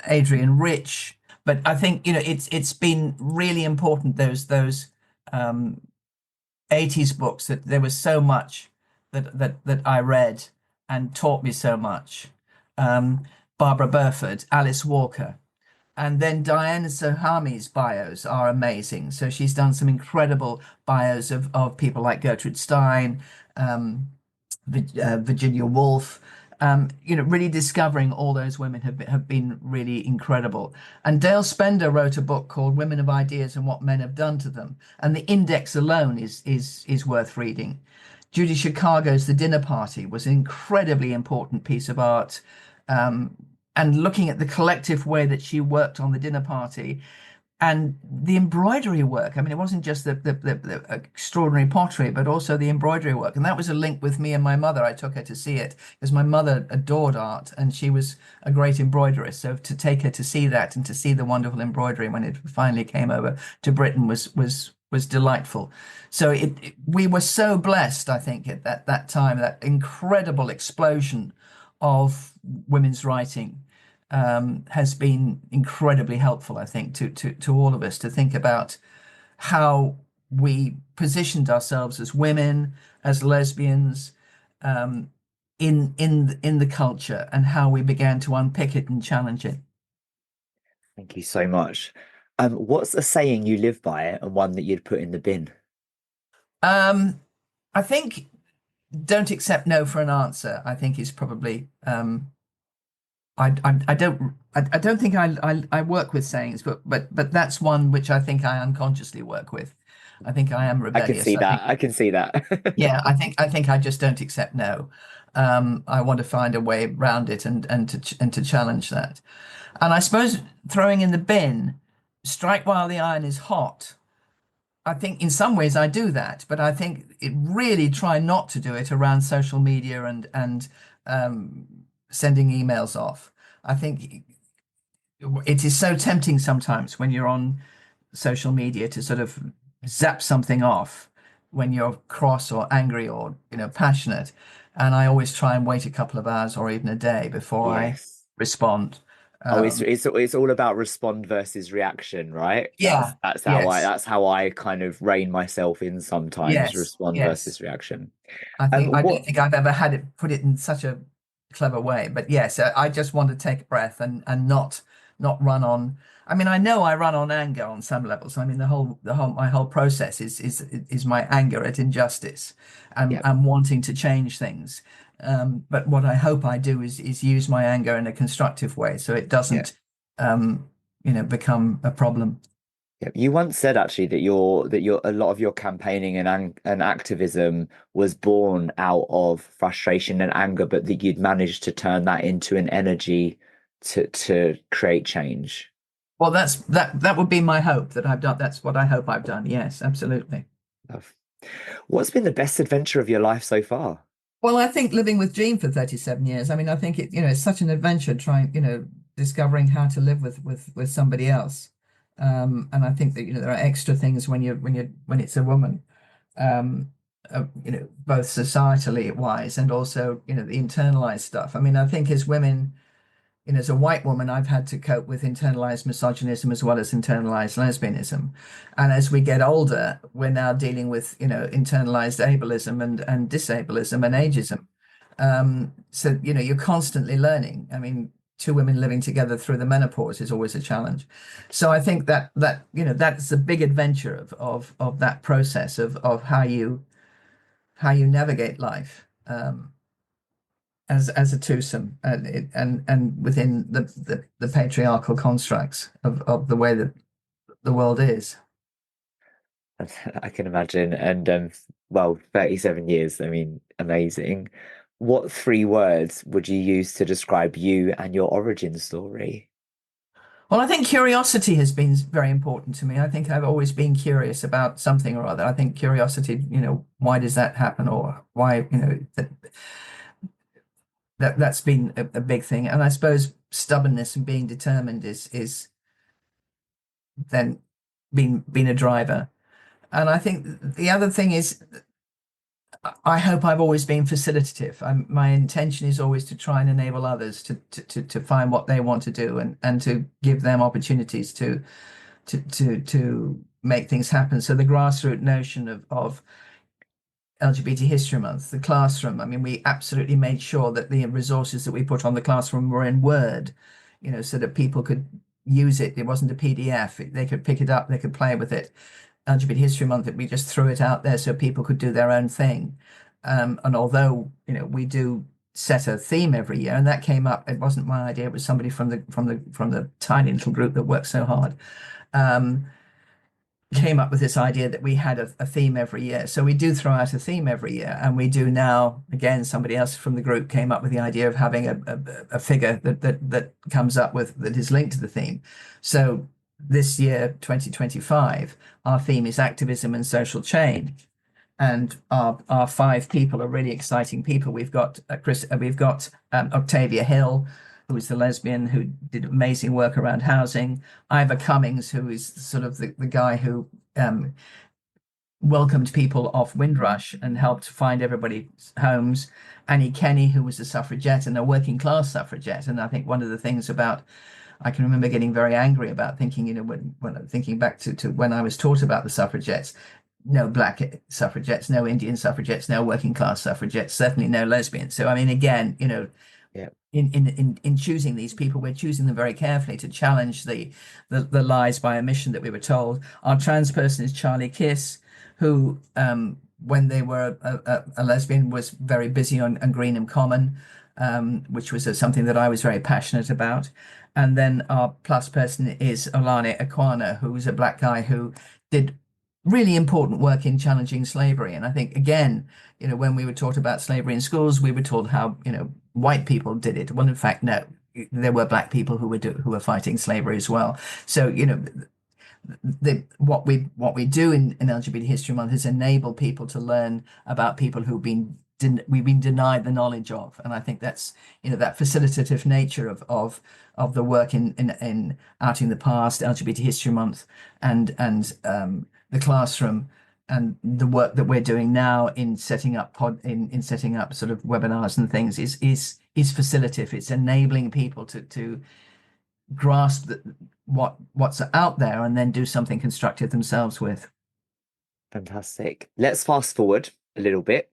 Adrian Rich, but I think it's been really important, those 80s books, that there was so much that I read and taught me so much. Barbara Burford, Alice Walker. And then Diana Sohami's bios are amazing. So she's done some incredible bios of people like Gertrude Stein, Virginia Woolf. Really discovering all those women have been really incredible. And Dale Spender wrote a book called Women of Ideas and What Men Have Done to Them. And the index alone is worth reading. Judy Chicago's The Dinner Party was an incredibly important piece of art. And looking at the collective way that she worked on The Dinner Party, and the embroidery work. I mean, it wasn't just the extraordinary pottery, but also the embroidery work. And that was a link with me and my mother. I took her to see it because my mother adored art, and she was a great embroiderist. So to take her to see that and to see the wonderful embroidery when it finally came over to Britain was delightful. So we were so blessed, I think, at that time, that incredible explosion of women's writing has been incredibly helpful, I think, to all of us, to think about how we positioned ourselves as women, as lesbians, in the culture, and how we began to unpick it and challenge it. Thank you so much. What's a saying you live by and one that you'd put in the bin? I think don't accept no for an answer, I think, is probably I don't think I work with sayings, but that's one which I think I unconsciously work with. I think I am rebellious. I can see that. I can see that. Yeah, I think I just don't accept no. I want to find a way around it and to challenge that. And I suppose throwing in the bin, strike while the iron is hot. I think in some ways I do that, but I think it really try not to do it around social media and sending emails off. I think it is so tempting sometimes when you're on social media to sort of zap something off when you're cross or angry or passionate. And I always try and wait a couple of hours or even a day before I Yes. respond. Oh, it's all about respond versus reaction, right? Yeah, yes, That's how I kind of rein myself in sometimes, yes, respond yes. versus reaction. I don't What think I've ever had it put it in such a clever way. But yes, I just want to take a breath and not run on. I mean, I know I run on anger on some levels. I mean, the whole my whole process is my anger at injustice yeah, and wanting to change things. But what I hope I do is use my anger in a constructive way, so it yeah. doesn't, um, become a problem. Yeah, you once said actually that your a lot of your campaigning and activism was born out of frustration and anger, but that you'd managed to turn that into an energy to create change. Well, that would be my hope that I've done. That's what I hope I've done. Yes, absolutely. Love. What's been the best adventure of your life so far? Well, I think living with Jean for 37 years, I mean, I think it's such an adventure trying, discovering how to live with somebody else. And I think that, there are extra things when it's a woman, um, both societally wise and also, the internalized stuff. I mean, I think as women, as a white woman, I've had to cope with internalized misogynism as well as internalized lesbianism. And as we get older, we're now dealing with, internalized ableism and disableism and ageism. So, you're constantly learning. I mean, two women living together through the menopause is always a challenge. So I think that's a big adventure of that process of how you navigate life. As a twosome and within the patriarchal constructs of the way that the world is. I can imagine. And well, 37 years, I mean, amazing. What three words would you use to describe you and your origin story? Well, I think curiosity has been very important to me. I think I've always been curious about something or other. I think curiosity, why does that happen, or why, that's been a big thing. And I suppose stubbornness and being determined is then being a driver. And I think the other thing is I hope I've always been facilitative. My intention is always to try and enable others to find what they want to do and to give them opportunities to make things happen. So the grassroots notion of LGBT History Month, the classroom. I mean, we absolutely made sure that the resources that we put on the classroom were in Word, so that people could use it. It wasn't a PDF. They could pick it up, they could play with it. LGBT History Month, that we just threw it out there so people could do their own thing. And although, we do set a theme every year, and that came up, it wasn't my idea, it was somebody from the tiny little group that worked so hard. Came up with this idea that we had a theme every year. So we do throw out a theme every year, and we do now, again, somebody else from the group came up with the idea of having a figure that comes up with that is linked to the theme. So this year, 2025, our theme is activism and social change. And our five people are really exciting people. We've got Octavia Hill, who is the lesbian who did amazing work around housing. Ivor Cummings, who is sort of the guy who welcomed people off Windrush and helped find everybody homes. Annie Kenny, who was a suffragette and a working class suffragette. And I think one of the things I can remember getting very angry about thinking, when thinking back to when I was taught about the suffragettes, no black suffragettes, no Indian suffragettes, no working class suffragettes, certainly no lesbians. So I mean, again, Yeah. in choosing these people, we're choosing them very carefully to challenge the lies by omission that we were told. Our trans person is Charlie Kiss, who when they were a lesbian was very busy on Greenham Common, which was something that I was very passionate about. And then our plus person is Olane Akwana, who was a black guy who did really important work in challenging slavery. And I think, again, when we were taught about slavery in schools, we were told how, white people did it. Well, in fact, no, there were black people who were fighting slavery as well. So, what we do in LGBT History Month is enable people to learn about people we've been denied the knowledge of. And I think that's, that facilitative nature of the work in Outing the Past, LGBT History Month, and the classroom, and the work that we're doing now in setting up in setting up sort of webinars and things is facilitative. It's enabling people to grasp what's out there and then do something constructive themselves with. Fantastic. Let's fast forward a little bit.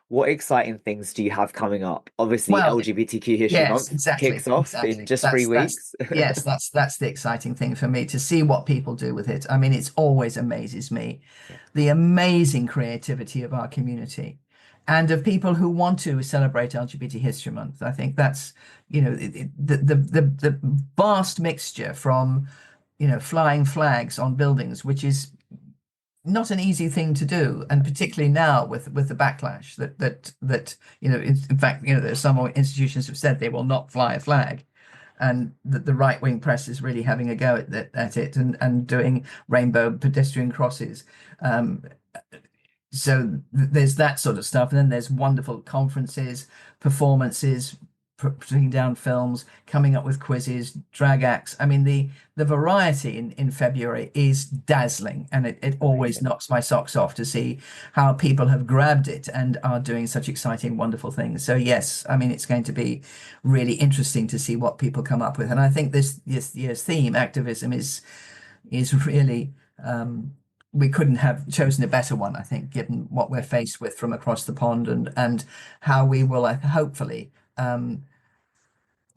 What exciting things do you have coming up? Obviously, Well, LGBTQ History yes, Month exactly, kicks off in exactly. just 3 weeks. Yes, that's the exciting thing for me to see what people do with it. I mean, it's always amazes me Yeah, the amazing creativity of our community and of people who want to celebrate LGBT History Month. I think that's, the vast mixture from, flying flags on buildings, which is not an easy thing to do, and particularly now with the backlash that in fact, there's some institutions have said they will not fly a flag, and that the right-wing press is really having a go at it and doing rainbow pedestrian crosses. Um, so there's that sort of stuff, and then there's wonderful conferences, performances, putting down films, coming up with quizzes, drag acts. I mean, the variety in February is dazzling, and it always amazing. knocks my socks off to see how people have grabbed it and are doing such exciting, wonderful things. So yes, I mean, it's going to be really interesting to see what people come up with, and I think this year's theme, activism, is really, we couldn't have chosen a better one, I think, given what we're faced with from across the pond, and how we will hopefully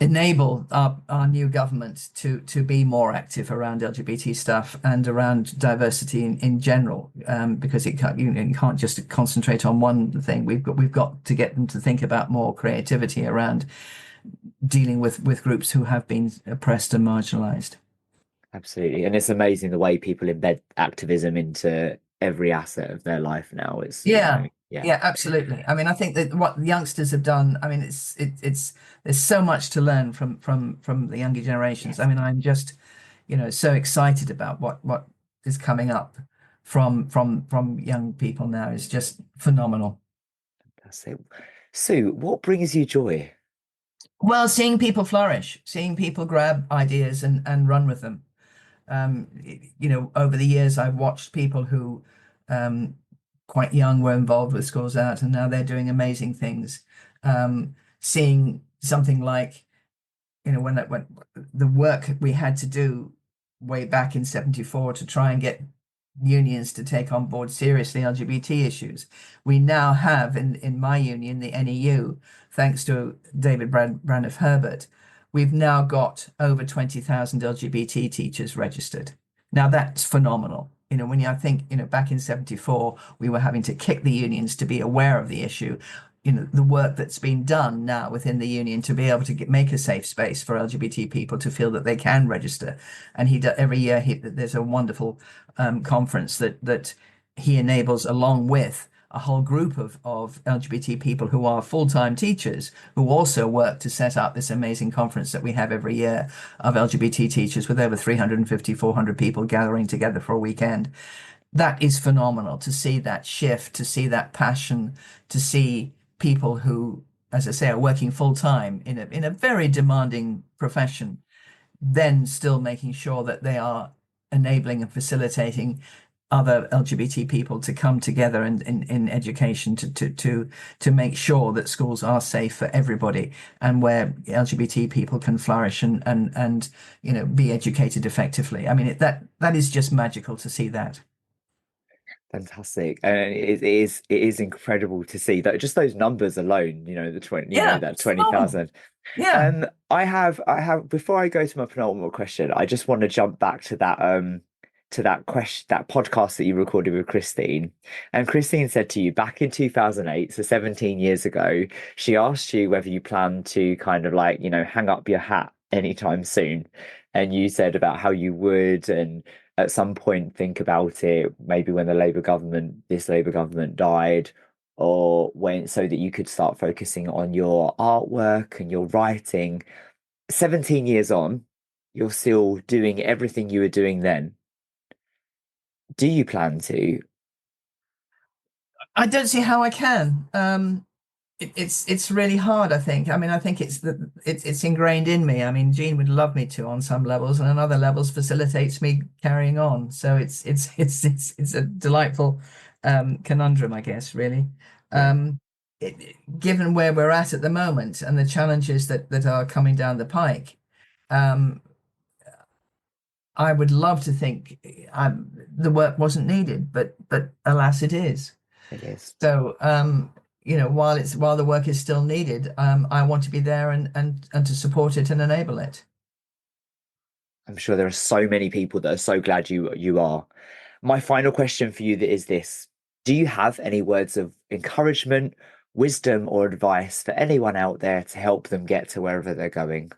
enable our new government to be more active around LGBT stuff and around diversity in general, because you can't just concentrate on one thing. We've got to get them to think about more creativity around dealing with groups who have been oppressed and marginalized. Absolutely. And it's amazing the way people embed activism into every asset of their life now. Yeah, Yeah. yeah, absolutely. I mean, I think that what the youngsters have done, I mean, it's there's so much to learn from the younger generations. I Yes. mean, I'm just, so excited about what is coming up from young people now is just phenomenal. That's it. Sue, what brings you joy? Well, seeing people flourish, seeing people grab ideas and run with them. Over the years, I've watched people who um, quite young were involved with Schools Out, and now they're doing amazing things. Seeing something like, when the work we had to do way back in 74 to try and get unions to take on board seriously LGBT issues. We now have in my union, the NEU, thanks to David Braniff Herbert, we've now got over 20,000 LGBT teachers registered. Now that's phenomenal. I think, back in 74, we were having to kick the unions to be aware of the issue. The work that's been done now within the union to be able to make a safe space for LGBT people to feel that they can register. And every year there's a wonderful conference that he enables, along with a whole group of LGBT people who are full-time teachers who also work to set up this amazing conference that we have every year of LGBT teachers with over 350, 400 people gathering together for a weekend. That is phenomenal to see that shift, to see that passion, to see people who, as I say, are working full time in a very demanding profession, then still making sure that they are enabling and facilitating other LGBT people to come together in education to make sure that schools are safe for everybody and where LGBT people can flourish and be educated effectively. I mean, that is just magical to see that. Fantastic. And it is incredible to see that just those numbers alone, the 20, Yeah, that it's phenomenal. 20,000. Yeah. I have before I go to my penultimate question, I just want to jump back to that question, that podcast that you recorded with Christine. And Christine said to you back in 2008, so 17 years ago, she asked you whether you plan to kind of like, hang up your hat anytime soon. And you said about how you would, and at some point think about it, maybe when this Labour government died, or when so that you could start focusing on your artwork and your writing. 17 years on, you're still doing everything you were doing then. Do you plan to? I don't see how I can. It's really hard, I think. I mean, I think it's ingrained in me. I mean, Jean would love me to on some levels, and on other levels facilitates me carrying on. So it's a delightful conundrum, I guess, really. Yeah, Um, Given where we're at the moment and the challenges that are coming down the pike, um, I would love to think the work wasn't needed, but alas, it is. It is. So, while the work is still needed, I want to be there and to support it and enable it. I'm sure there are so many people that are so glad you are. My final question for you is this. Do you have any words of encouragement, wisdom, or advice for anyone out there to help them get to wherever they're going?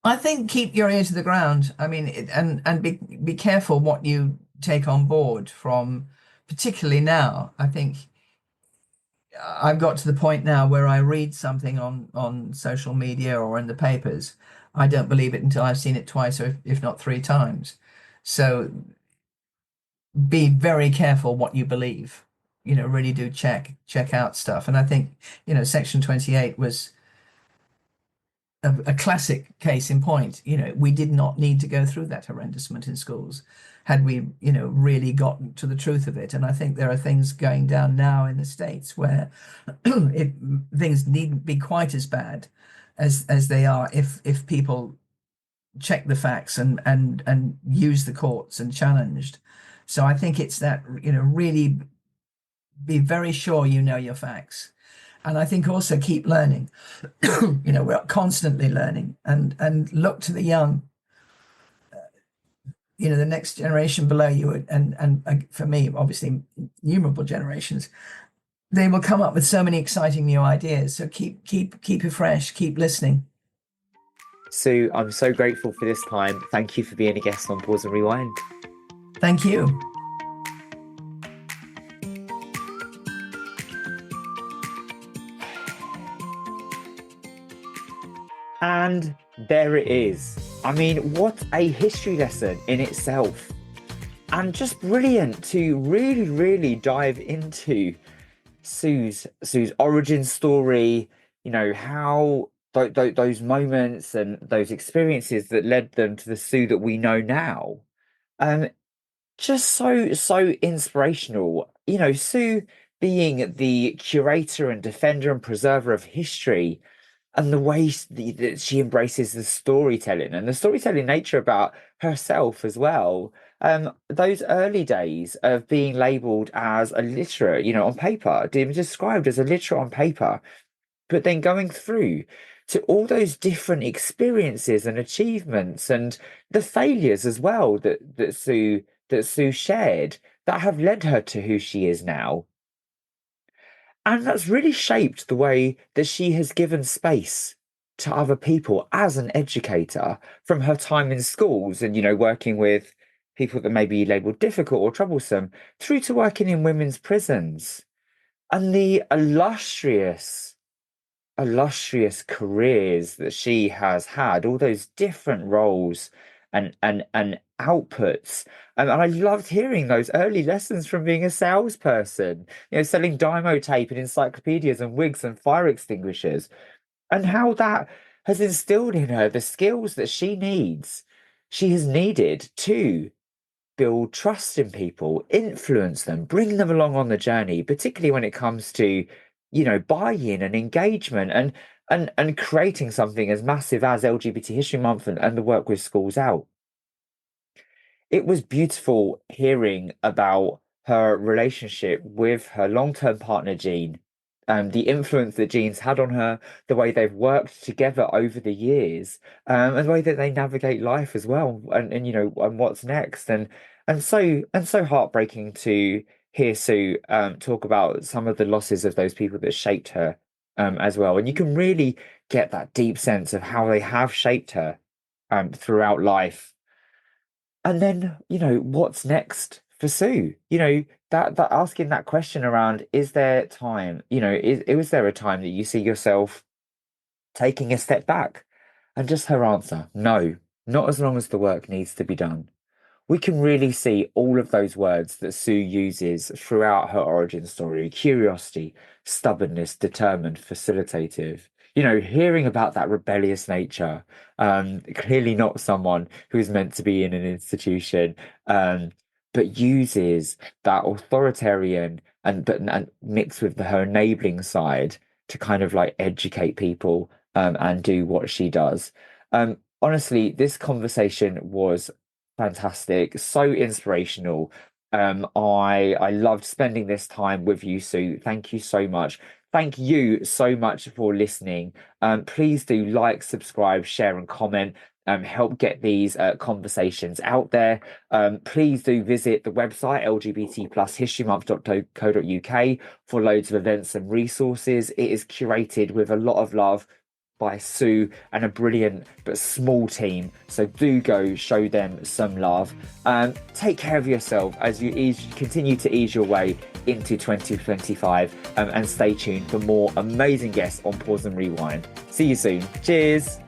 I think keep your ear to the ground. I mean, and be careful what you take on board from, particularly now. I think I've got to the point now where I read something on social media or in the papers. I don't believe it until I've seen it twice or if not three times. So be very careful what you believe. Really do check out stuff. And I think, Section 28 was a classic case in point. We did not need to go through that horrendousment in schools had we, really gotten to the truth of it. And I think there are things going down now in the States where things needn't be quite as bad as they are if people check the facts and use the courts and challenged. So I think it's that, really be very sure you know your facts. And I think also keep learning. We're constantly learning and look to the young, the next generation below you and for me, obviously innumerable generations, they will come up with so many exciting new ideas. So keep it fresh, keep listening. Sue, I'm so grateful for this time. Thank you for being a guest on Pause and Rewind. Thank you. And there it is. I mean, what a history lesson in itself. And just brilliant to really, really dive into Sue's origin story, how those moments and those experiences that led them to the Sue that we know now. Um, just so inspirational. Sue being the curator and defender and preserver of history, and the way that she embraces the storytelling and the storytelling nature about herself as well. Those early days of being labeled as illiterate, on paper, being described as illiterate on paper, but then going through to all those different experiences and achievements and the failures as well that Sue shared that have led her to who she is now. And that's really shaped the way that she has given space to other people as an educator from her time in schools and, working with people that may be labeled difficult or troublesome through to working in women's prisons and the illustrious careers that she has had, all those different roles and outputs. And I loved hearing those early lessons from being a salesperson, selling dymo tape and encyclopedias and wigs and fire extinguishers, and how that has instilled in her the skills that she has needed to build trust in people, influence them, bring them along on the journey, particularly when it comes to, buy-in and engagement and creating something as massive as LGBT History Month and the work with schools out. It was beautiful hearing about her relationship with her long-term partner, Jean, the influence that Jean's had on her, the way they've worked together over the years, and the way that they navigate life as well, and what's next, and so heartbreaking to hear Sue talk about some of the losses of those people that shaped her, as well, and you can really get that deep sense of how they have shaped her, throughout life. And then, what's next for Sue? That asking that question around, is there time? Was there a time that you see yourself taking a step back? And just her answer, no, not as long as the work needs to be done. We can really see all of those words that Sue uses throughout her origin story: curiosity, stubbornness, determined, facilitative. Hearing about that rebellious nature, clearly not someone who's meant to be in an institution, but uses that authoritarian and mixed with her enabling side to kind of like educate people, and do what she does. Honestly, this conversation was fantastic, so inspirational. I loved spending this time with you, Sue. Thank you so much. Thank you so much for listening. Please do like, subscribe, share, and comment. Help get these conversations out there. Please do visit the website LGBT plus historymonth.co.uk for loads of events and resources. It is curated with a lot of love by Sue and a brilliant but small team. So do go show them some love. Take care of yourself as you continue to ease your way into 2025, and stay tuned for more amazing guests on Pause and Rewind. See you soon. Cheers.